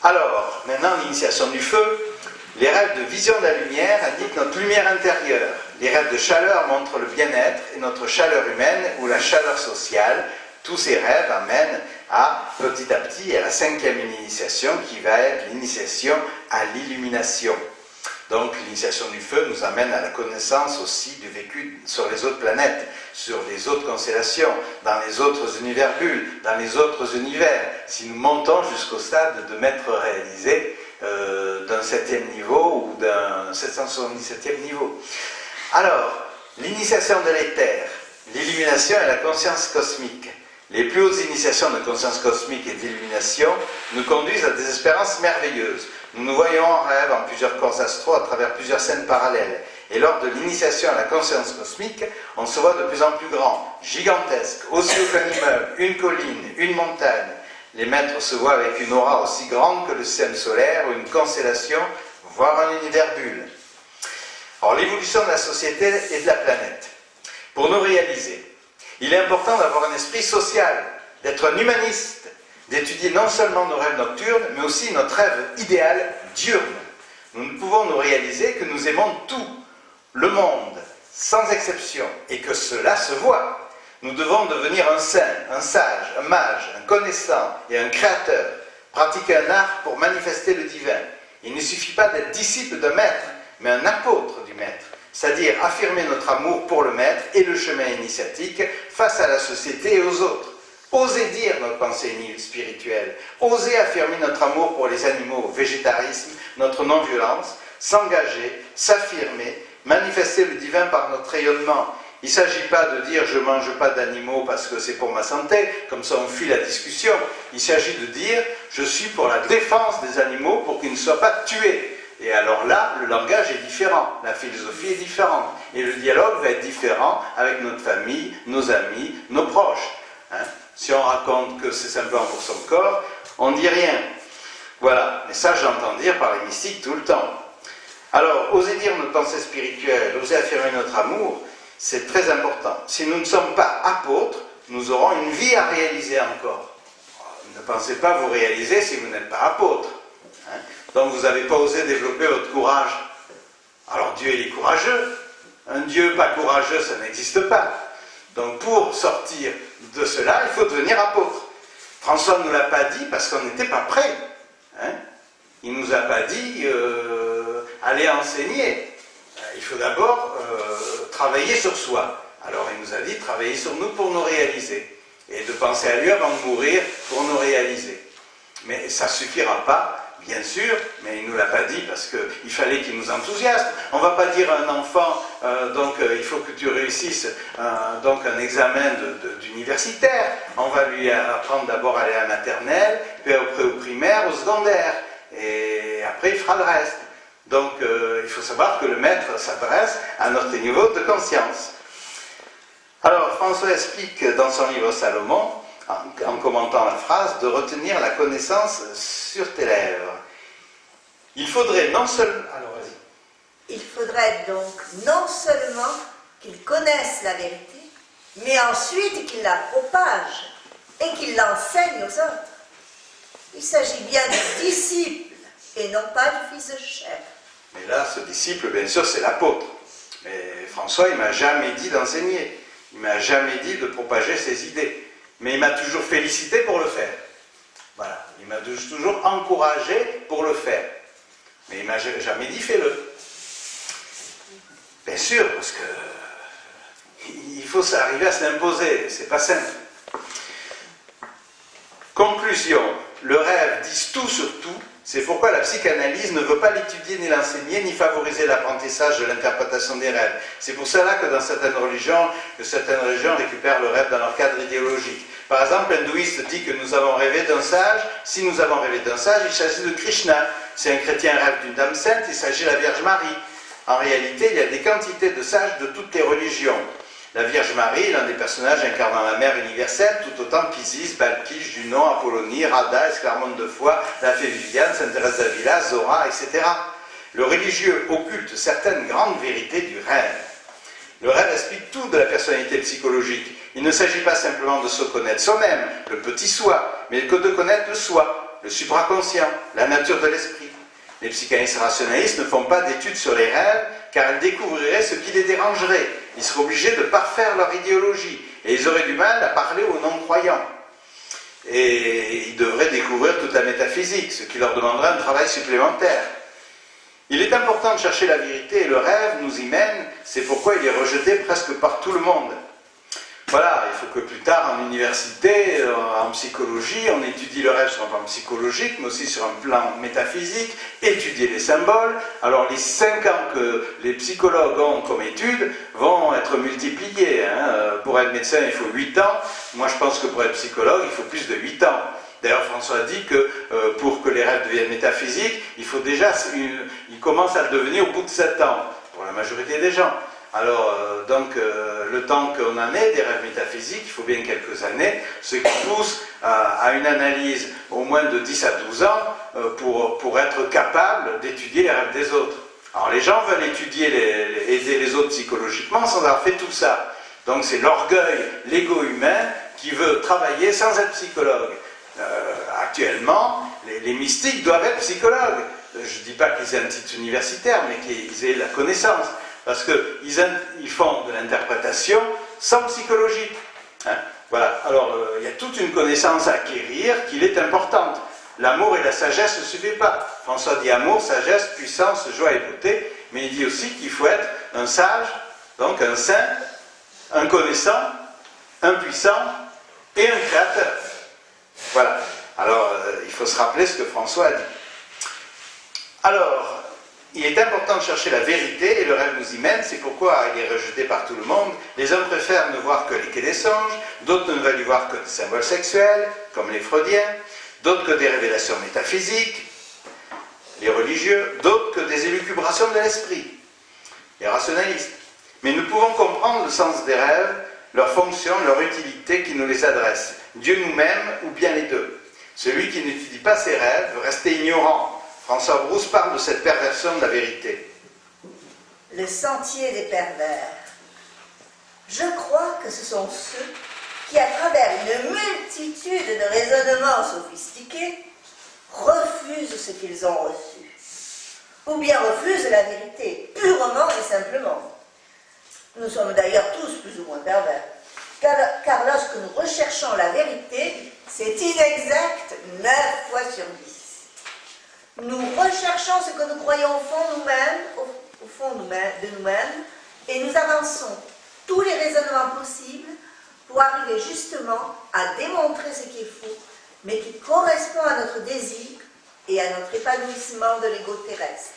S1: Alors, maintenant l'initiation du feu. Les rêves de vision de la lumière indiquent notre lumière intérieure. Les rêves de chaleur montrent le bien-être et notre chaleur humaine ou la chaleur sociale. Tous ces rêves amènent petit à petit à la 5e initiation qui va être l'initiation à l'illumination. Donc l'initiation du feu nous amène à la connaissance aussi du vécu sur les autres planètes, sur les autres constellations, dans les autres univers bulles, dans les autres univers. Si nous montons jusqu'au stade de m'être réalisé d'un 7e niveau ou d'un 777e niveau. Alors, l'initiation de l'éther, l'illumination et la conscience cosmique. Les plus hautes initiations de conscience cosmique et d'illumination nous conduisent à des expériences merveilleuses. Nous nous voyons en rêve en plusieurs corps astraux à travers plusieurs scènes parallèles. Et lors de l'initiation à la conscience cosmique, on se voit de plus en plus grand, gigantesque, aussi haut qu'un immeuble, une colline, une montagne. Les maîtres se voient avec une aura aussi grande que le système solaire ou une constellation, voire un univers bulle. Alors, l'évolution de la société et de la planète. Pour nous réaliser, il est important d'avoir un esprit social, d'être un humaniste, d'étudier non seulement nos rêves nocturnes, mais aussi notre rêve idéal diurne. Nous ne pouvons nous réaliser que nous aimons tout, le monde, sans exception, et que cela se voit. Nous devons devenir un saint, un sage, un mage, un connaissant et un créateur, pratiquer un art pour manifester le divin. Il ne suffit pas d'être disciple d'un maître, mais un apôtre du maître, c'est-à-dire affirmer notre amour pour le maître et le chemin initiatique face à la société et aux autres. Oser dire notre pensée spirituelle, oser affirmer notre amour pour les animaux, végétarisme, notre non-violence, s'engager, s'affirmer, manifester le divin par notre rayonnement. Il ne s'agit pas de dire « je ne mange pas d'animaux parce que c'est pour ma santé », comme ça on fuit la discussion. Il s'agit de dire « je suis pour la défense des animaux pour qu'ils ne soient pas tués ». Et alors là, le langage est différent, la philosophie est différente. Et le dialogue va être différent avec notre famille, nos amis, nos proches. Hein? Si on raconte que c'est simplement pour son corps, on ne dit rien. Voilà, mais ça j'entends dire par les mystiques tout le temps. Alors, oser dire notre pensée spirituelle, oser affirmer notre amour, c'est très important. Si nous ne sommes pas apôtres, nous aurons une vie à réaliser encore. Ne pensez pas vous réaliser si vous n'êtes pas apôtre. Hein? Donc vous n'avez pas osé développer votre courage. Alors Dieu, il est courageux. Un Dieu pas courageux, ça n'existe pas. Donc pour sortir de cela, il faut devenir apôtre. François ne nous l'a pas dit parce qu'on n'était pas prêt. Hein? Il ne nous a pas dit allez enseigner. Il faut d'abord travailler sur soi. Alors il nous a dit travailler sur nous pour nous réaliser. Et de penser à lui avant de mourir pour nous réaliser. Mais ça ne suffira pas. Bien sûr, mais il ne nous l'a pas dit parce qu'il fallait qu'il nous enthousiasme. On ne va pas dire à un enfant, il faut que tu réussisses un examen d'universitaire. On va lui apprendre d'abord à aller à la maternelle, puis après au primaire, au secondaire. Et après, il fera le reste. Donc, il faut savoir que le maître s'adresse à notre niveau de conscience. Alors, François explique dans son livre Salomon, en commentant la phrase, de retenir la connaissance sur tes lèvres. Il faudrait non seulement... Alors, vas-y.
S5: Il faudrait donc non seulement qu'ils connaissent la vérité, mais ensuite qu'ils la propagent et qu'ils l'enseignent aux autres. Il s'agit bien du disciple et non pas du fils de chef.
S1: Mais là, ce disciple, bien sûr, c'est l'apôtre. Mais François, il ne m'a jamais dit d'enseigner. Il ne m'a jamais dit de propager ses idées. Mais il m'a toujours félicité pour le faire. Voilà. Il m'a toujours encouragé pour le faire. Mais il ne m'a jamais dit fais-le. Bien sûr, parce que il faut arriver à se l'imposer. C'est pas simple. Conclusion. Le rêve dit tout sur tout. C'est pourquoi la psychanalyse ne veut pas l'étudier ni l'enseigner, ni favoriser l'apprentissage de l'interprétation des rêves. C'est pour cela que dans certaines religions récupèrent le rêve dans leur cadre idéologique. Par exemple, l'hindouiste dit que nous avons rêvé d'un sage. Si nous avons rêvé d'un sage, il s'agit de Krishna. Si un chrétien rêve d'une dame sainte, il s'agit de la Vierge Marie. En réalité, il y a des quantités de sages de toutes les religions. La Vierge Marie, l'un des personnages incarnant la mère universelle, tout autant qu'Isis, Balkis, Junon, Apollonie, Rada, Esclarmonde de Foix, la Fée Viviane, Sainte Thérèse d'Avila, Zora, etc. Le religieux occulte certaines grandes vérités du rêve. Le rêve explique tout de la personnalité psychologique. Il ne s'agit pas simplement de se connaître soi-même, le petit soi, mais que de connaître le soi, le supraconscient, la nature de l'esprit. Les psychanalystes rationalistes ne font pas d'études sur les rêves, car ils découvriraient ce qui les dérangerait. Ils seraient obligés de parfaire leur idéologie, et ils auraient du mal à parler aux non-croyants. Et ils devraient découvrir toute la métaphysique, ce qui leur demanderait un travail supplémentaire. Il est important de chercher la vérité, et le rêve nous y mène, c'est pourquoi il est rejeté presque par tout le monde. Voilà, il faut que plus tard, en université, en psychologie, on étudie le rêve sur un plan psychologique, mais aussi sur un plan métaphysique, étudier les symboles. Alors les 5 ans que les psychologues ont comme études vont être multipliés. Pour être médecin, il faut 8 ans. Moi, je pense que pour être psychologue, il faut plus de 8 ans. D'ailleurs, François dit que pour que les rêves deviennent métaphysiques, il faut déjà, ils commencent à le devenir au bout de 7 ans, pour la majorité des gens. Alors, le temps qu'on en ait des rêves métaphysiques, il faut bien quelques années, ce qui pousse à une analyse au moins de 10 à 12 ans pour être capable d'étudier les rêves des autres. Alors les gens veulent aider les autres psychologiquement sans avoir fait tout ça. Donc c'est l'orgueil, l'ego humain qui veut travailler sans être psychologue. Actuellement, les mystiques doivent être psychologues. Je ne dis pas qu'ils aient un titre universitaire, mais qu'ils aient la connaissance. Parce qu'ils font de l'interprétation sans psychologie. Hein, voilà. Alors, il y a toute une connaissance à acquérir qu'il est importante. L'amour et la sagesse ne suffisent pas. François dit amour, sagesse, puissance, joie et beauté. Mais il dit aussi qu'il faut être un sage, donc un saint, un connaissant, un puissant et un créateur. Voilà. Alors, il faut se rappeler ce que François a dit. Alors, il est important de chercher la vérité et le rêve nous y mène, c'est pourquoi il est rejeté par tout le monde. Les hommes préfèrent ne voir que les quais des songes, d'autres ne veulent y voir que des symboles sexuels, comme les freudiens, d'autres que des révélations métaphysiques, les religieux, d'autres que des élucubrations de l'esprit, les rationalistes. Mais nous pouvons comprendre le sens des rêves, leur fonction, leur utilité qui nous les adresse. Dieu nous-mêmes ou bien les deux. Celui qui n'étudie pas ses rêves veut rester ignorant. François Brousse parle de cette perversion de la vérité.
S5: Le sentier des pervers. Je crois que ce sont ceux qui, à travers une multitude de raisonnements sophistiqués, refusent ce qu'ils ont reçu. Ou bien refusent la vérité, purement et simplement. Nous sommes d'ailleurs tous plus ou moins pervers. Car lorsque nous recherchons la vérité, c'est inexact 9 fois sur 10. Nous recherchons ce que nous croyons au fond de nous-mêmes, et nous avançons tous les raisonnements possibles pour arriver justement à démontrer ce qui est faux, mais qui correspond à notre désir et à notre épanouissement de l'ego terrestre.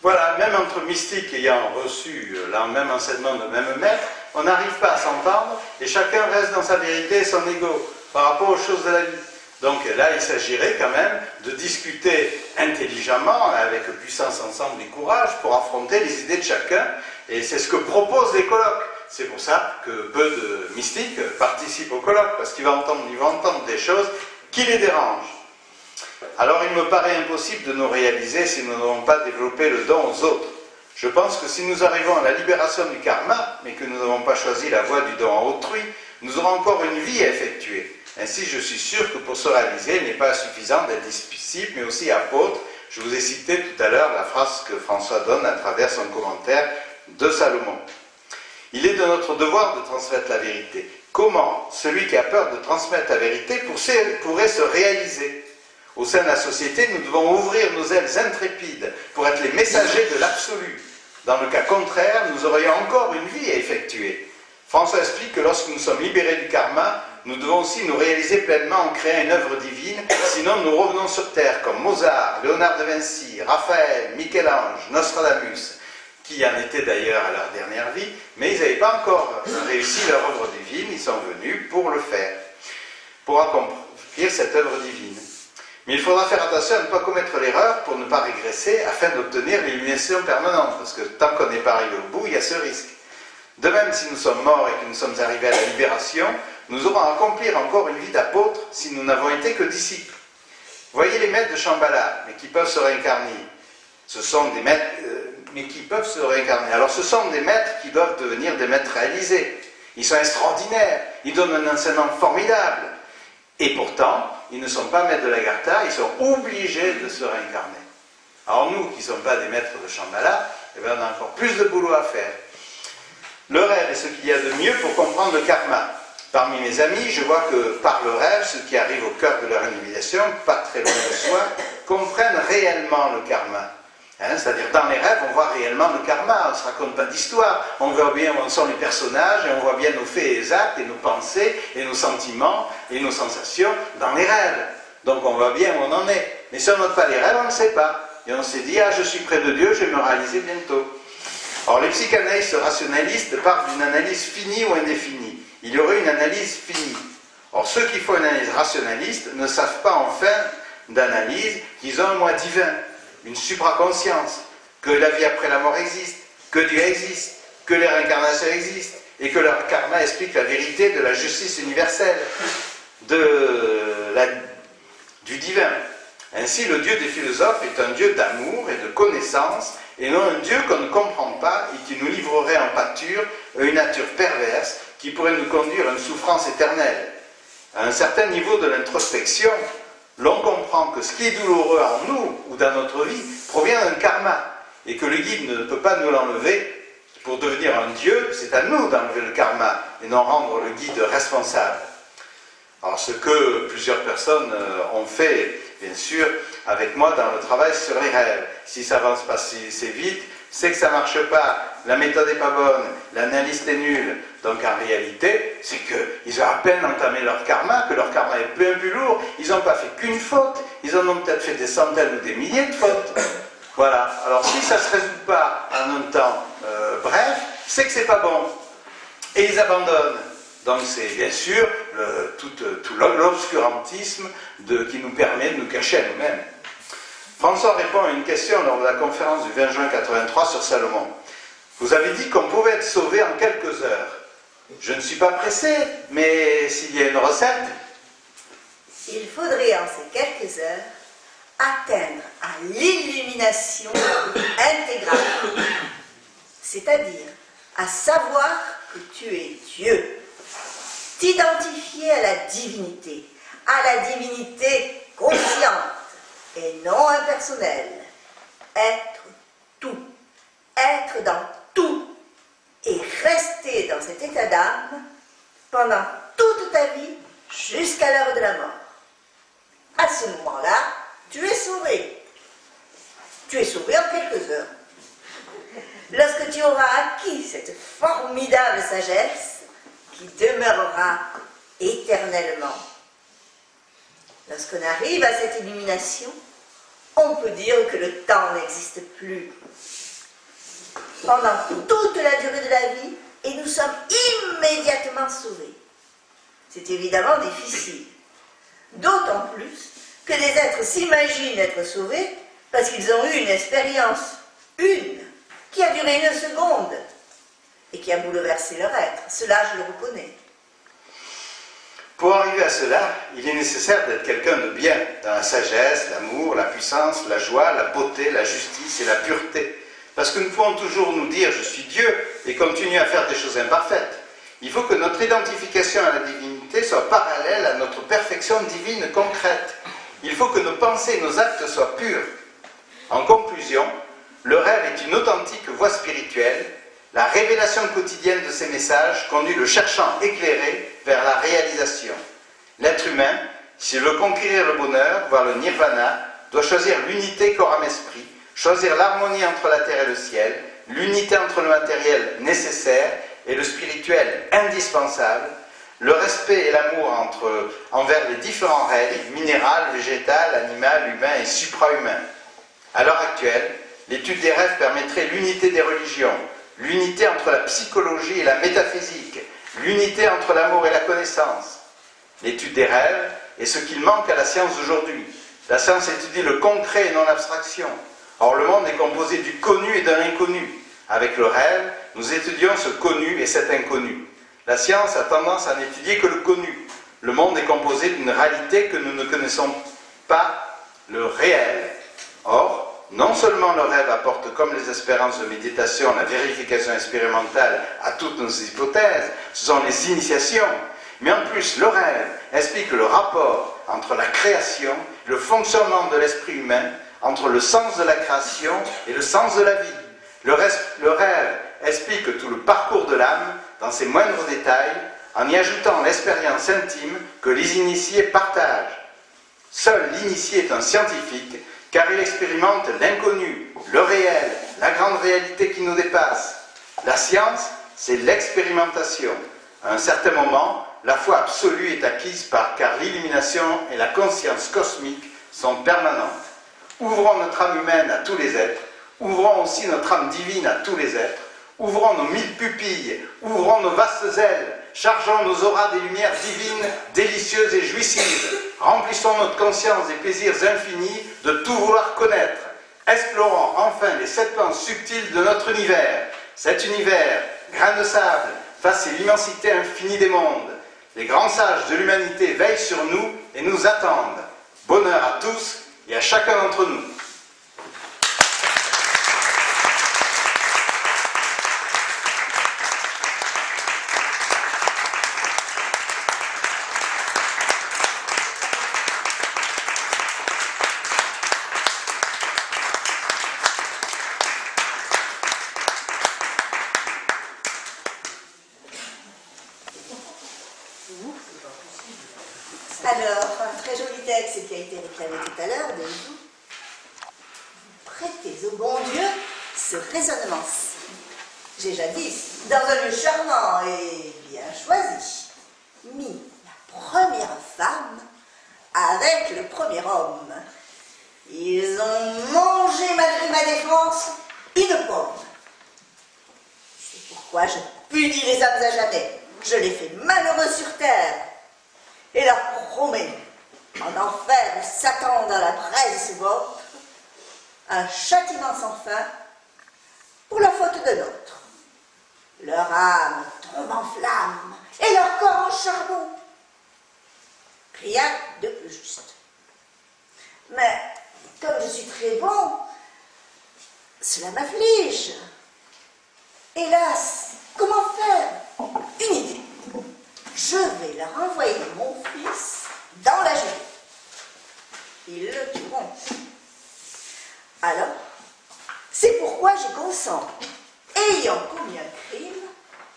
S1: Voilà, même entre mystiques ayant reçu le même enseignement de même maître, on n'arrive pas à s'entendre et chacun reste dans sa vérité et son ego par rapport aux choses de la vie. Donc là, il s'agirait quand même de discuter intelligemment, avec puissance, ensemble et courage, pour affronter les idées de chacun. Et c'est ce que proposent les colloques. C'est pour ça que peu de mystiques participent aux colloques, parce qu'ils vont entendre des choses qui les dérangent. Alors il me paraît impossible de nous réaliser si nous n'avons pas développé le don aux autres. Je pense que si nous arrivons à la libération du karma, mais que nous n'avons pas choisi la voie du don à autrui, nous aurons encore une vie à effectuer. Ainsi, je suis sûr que pour se réaliser, il n'est pas suffisant d'être disciple, mais aussi apôtre. Je vous ai cité tout à l'heure la phrase que François donne à travers son commentaire de Salomon. Il est de notre devoir de transmettre la vérité. Comment celui qui a peur de transmettre la vérité pourrait se réaliser? Au sein de la société, nous devons ouvrir nos ailes intrépides pour être les messagers de l'absolu. Dans le cas contraire, nous aurions encore une vie à effectuer. François explique que lorsque nous sommes libérés du karma, nous devons aussi nous réaliser pleinement en créant une œuvre divine, sinon nous revenons sur terre comme Mozart, Léonard de Vinci, Raphaël, Michel-Ange, Nostradamus, qui en étaient d'ailleurs à leur dernière vie, mais ils n'avaient pas encore réussi leur œuvre divine, ils sont venus pour le faire, pour accomplir cette œuvre divine. Mais il faudra faire attention à ne pas commettre l'erreur pour ne pas régresser afin d'obtenir l'illumination permanente, parce que tant qu'on n'est pas arrivé au bout, il y a ce risque. De même, si nous sommes morts et que nous sommes arrivés à la libération, nous aurons à accomplir encore une vie d'apôtre si nous n'avons été que disciples. Voyez les maîtres de Shambhala, mais qui peuvent se réincarner. Ce sont des maîtres, Alors ce sont des maîtres qui doivent devenir des maîtres réalisés. Ils sont extraordinaires, ils donnent un enseignement formidable. Et pourtant, ils ne sont pas maîtres de l'Agartha, ils sont obligés de se réincarner. Alors nous, qui ne sommes pas des maîtres de Shambhala, on a encore plus de boulot à faire. Le rêve est ce qu'il y a de mieux pour comprendre le karma. Parmi mes amis, je vois que par le rêve, ceux qui arrivent au cœur de leur individuation, pas très loin de soi, comprennent réellement le karma. C'est-à-dire, dans les rêves, on voit réellement le karma, on ne se raconte pas d'histoire, on voit bien où en sont les personnages, et on voit bien nos faits et actes, et nos pensées, et nos sentiments, et nos sensations dans les rêves. Donc on voit bien où on en est. Mais si on note pas les rêves, on ne sait pas. Et on s'est dit, ah, je suis près de Dieu, je vais me réaliser bientôt. Or, les psychanalystes rationalistes parlent d'une analyse finie ou indéfinie. Il y aurait une analyse finie. Or, ceux qui font une analyse rationaliste ne savent pas en fin d'analyse qu'ils ont un moi divin, une supraconscience, que la vie après la mort existe, que Dieu existe, que les réincarnations existent, et que leur karma explique la vérité de la justice universelle, du divin. Ainsi, le Dieu des philosophes est un Dieu d'amour et de connaissance. connaissance, et non un Dieu qu'on ne comprend pas et qui nous livrerait en pâture à une nature perverse qui pourrait nous conduire à une souffrance éternelle. À un certain niveau de l'introspection, l'on comprend que ce qui est douloureux en nous ou dans notre vie provient d'un karma, et que le guide ne peut pas nous l'enlever. Pour devenir un Dieu, c'est à nous d'enlever le karma et non rendre le guide responsable. Alors ce que plusieurs personnes ont fait, bien sûr, avec moi dans le travail sur les rêves. Si ça avance pas assez vite, c'est que ça marche pas, la méthode n'est pas bonne, l'analyse est nulle. Donc en réalité, c'est qu'ils ont à peine entamé leur karma, que leur karma est bien plus lourd, ils n'ont pas fait qu'une faute, ils en ont peut-être fait des centaines ou des milliers de fautes. Voilà. Alors si ça ne se résout pas en un temps bref, c'est que c'est pas bon. Et ils abandonnent. Donc c'est bien sûr tout l'obscurantisme qui nous permet de nous cacher à nous-mêmes. François répond à une question lors de la conférence du 20 juin 83 sur Salomon. Vous avez dit qu'on pouvait être sauvé en quelques heures. Je ne suis pas pressé, mais s'il y a une recette...
S5: Il faudrait en ces quelques heures atteindre à l'illumination intégrale, c'est-à-dire à savoir que tu es Dieu, t'identifier à la divinité consciente et non impersonnelle, être tout, être dans tout, et rester dans cet état d'âme pendant toute ta vie jusqu'à l'heure de la mort. À ce moment-là, tu es sauvé. Tu es sauvé en quelques heures. Lorsque tu auras acquis cette formidable sagesse qui demeurera éternellement. Lorsqu'on arrive à cette illumination, on peut dire que le temps n'existe plus. Pendant toute la durée de la vie, et nous sommes immédiatement sauvés. C'est évidemment difficile. D'autant plus que les êtres s'imaginent être sauvés parce qu'ils ont eu une expérience, qui a duré une seconde et qui a bouleversé leur être. Cela, je le reconnais.
S1: Pour arriver à cela, il est nécessaire d'être quelqu'un de bien, dans la sagesse, l'amour, la puissance, la joie, la beauté, la justice et la pureté. Parce que nous pouvons toujours nous dire « je suis Dieu » et continuer à faire des choses imparfaites. Il faut que notre identification à la divinité soit parallèle à notre perfection divine concrète. Il faut que nos pensées et nos actes soient purs. En conclusion, le rêve est une authentique voie spirituelle. La révélation quotidienne de ces messages conduit le cherchant éclairé vers la réalisation. L'être humain, s'il veut conquérir le bonheur, voire le nirvana, doit choisir l'unité corps-âme-esprit, choisir l'harmonie entre la terre et le ciel, l'unité entre le matériel nécessaire et le spirituel indispensable, le respect et l'amour envers les différents règles, minérales, végétales, animales, humains et suprahumains. À l'heure actuelle, l'étude des rêves permettrait l'unité des religions, l'unité entre la psychologie et la métaphysique, l'unité entre l'amour et la connaissance. L'étude des rêves est ce qu'il manque à la science d'aujourd'hui. La science étudie le concret et non l'abstraction. Or, le monde est composé du connu et d'un inconnu. Avec le rêve, nous étudions ce connu et cet inconnu. La science a tendance à n'étudier que le connu. Le monde est composé d'une réalité que nous ne connaissons pas, le réel. Or, non seulement le rêve apporte, comme les expériences de méditation, la vérification expérimentale à toutes nos hypothèses, ce sont les initiations, mais en plus, le rêve explique le rapport entre la création, le fonctionnement de l'esprit humain, entre le sens de la création et le sens de la vie. Le rêve explique tout le parcours de l'âme dans ses moindres détails, en y ajoutant l'expérience intime que les initiés partagent. Seul l'initié est un scientifique, car il expérimente l'inconnu, le réel, la grande réalité qui nous dépasse. La science, c'est l'expérimentation. À un certain moment, la foi absolue est acquise car l'illumination et la conscience cosmique sont permanentes. Ouvrons notre âme humaine à tous les êtres, ouvrons aussi notre âme divine à tous les êtres, ouvrons nos 1000 pupilles, ouvrons nos vastes ailes, chargeons nos auras des lumières divines, délicieuses et jouissives, remplissons notre conscience des plaisirs infinis de tout vouloir connaître, explorons enfin les 7 plans subtils de notre univers, cet univers, grain de sable, face à l'immensité infinie des mondes. Les grands sages de l'humanité veillent sur nous et nous attendent. Bonheur à tous et à chacun d'entre nous.
S5: Alors, un très joli texte qui a été réclamé tout à l'heure de vous. Prêtez au bon Dieu ce raisonnement-ci. J'ai jadis, dans un lieu charmant et bien choisi, mis la première femme avec le premier homme. Ils ont mangé, malgré ma défense, une pomme. C'est pourquoi je punis les hommes à jamais. Je les fais malheureux sur terre et leur promets, en enfer où Satan dans la braise se vautre, un châtiment sans fin pour la faute de l'autre. Leur âme tombe en flammes et leur corps en charbon. Rien de plus juste. Mais comme je suis très bon, cela m'afflige. Hélas, comment faire? Une idée. Je vais leur envoyer mon fils dans la gelée. Ils le tueront. Alors, c'est pourquoi j'y consens. Ayant commis un crime,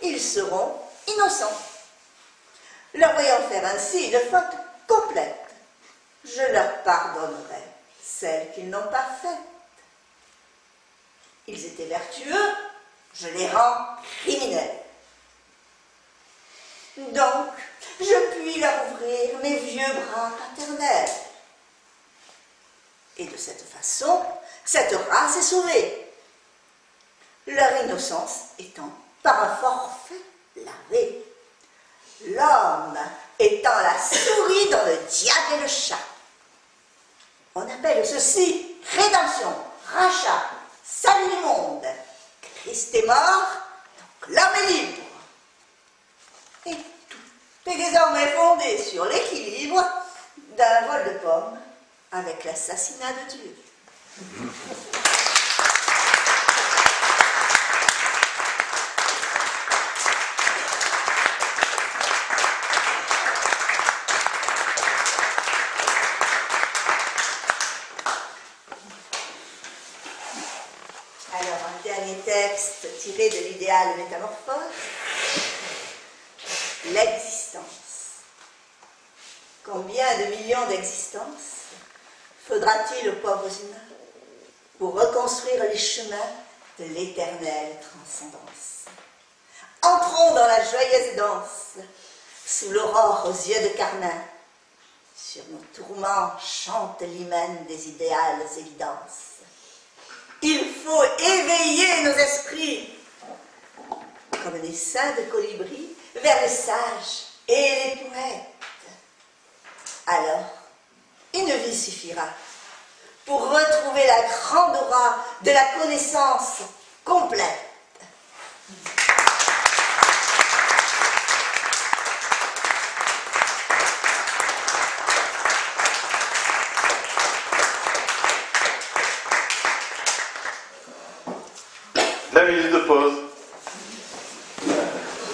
S5: ils seront innocents. Leur voyant faire ainsi une faute complète, je leur pardonnerai celle qu'ils n'ont pas faite. Ils étaient vertueux, je les rends criminels. Donc, je puis leur ouvrir mes vieux bras paternels. Et de cette façon, cette race est sauvée. Leur innocence étant par un forfait lavé. L'homme étant la souris dans le diable et le chat. On appelle ceci rédemption, rachat, salut du monde. Christ est mort, donc l'homme est libre. Et tout est désormais fondé sur l'équilibre d'un vol de pommes avec l'assassinat de Dieu. Alors, un dernier texte tiré de l'idéal métamorphose. L'existence. Combien de millions d'existences faudra-t-il aux pauvres humains pour reconstruire les chemins de l'éternelle transcendance? Entrons dans la joyeuse danse, sous l'aurore aux yeux de carmin. Sur nos tourments chante l'hymen des idéales évidences. Il faut éveiller nos esprits, comme des seins de colibri, vers les sages et les poètes. Alors, une vie suffira pour retrouver la grande aura de la connaissance complète.
S7: La minute de pause.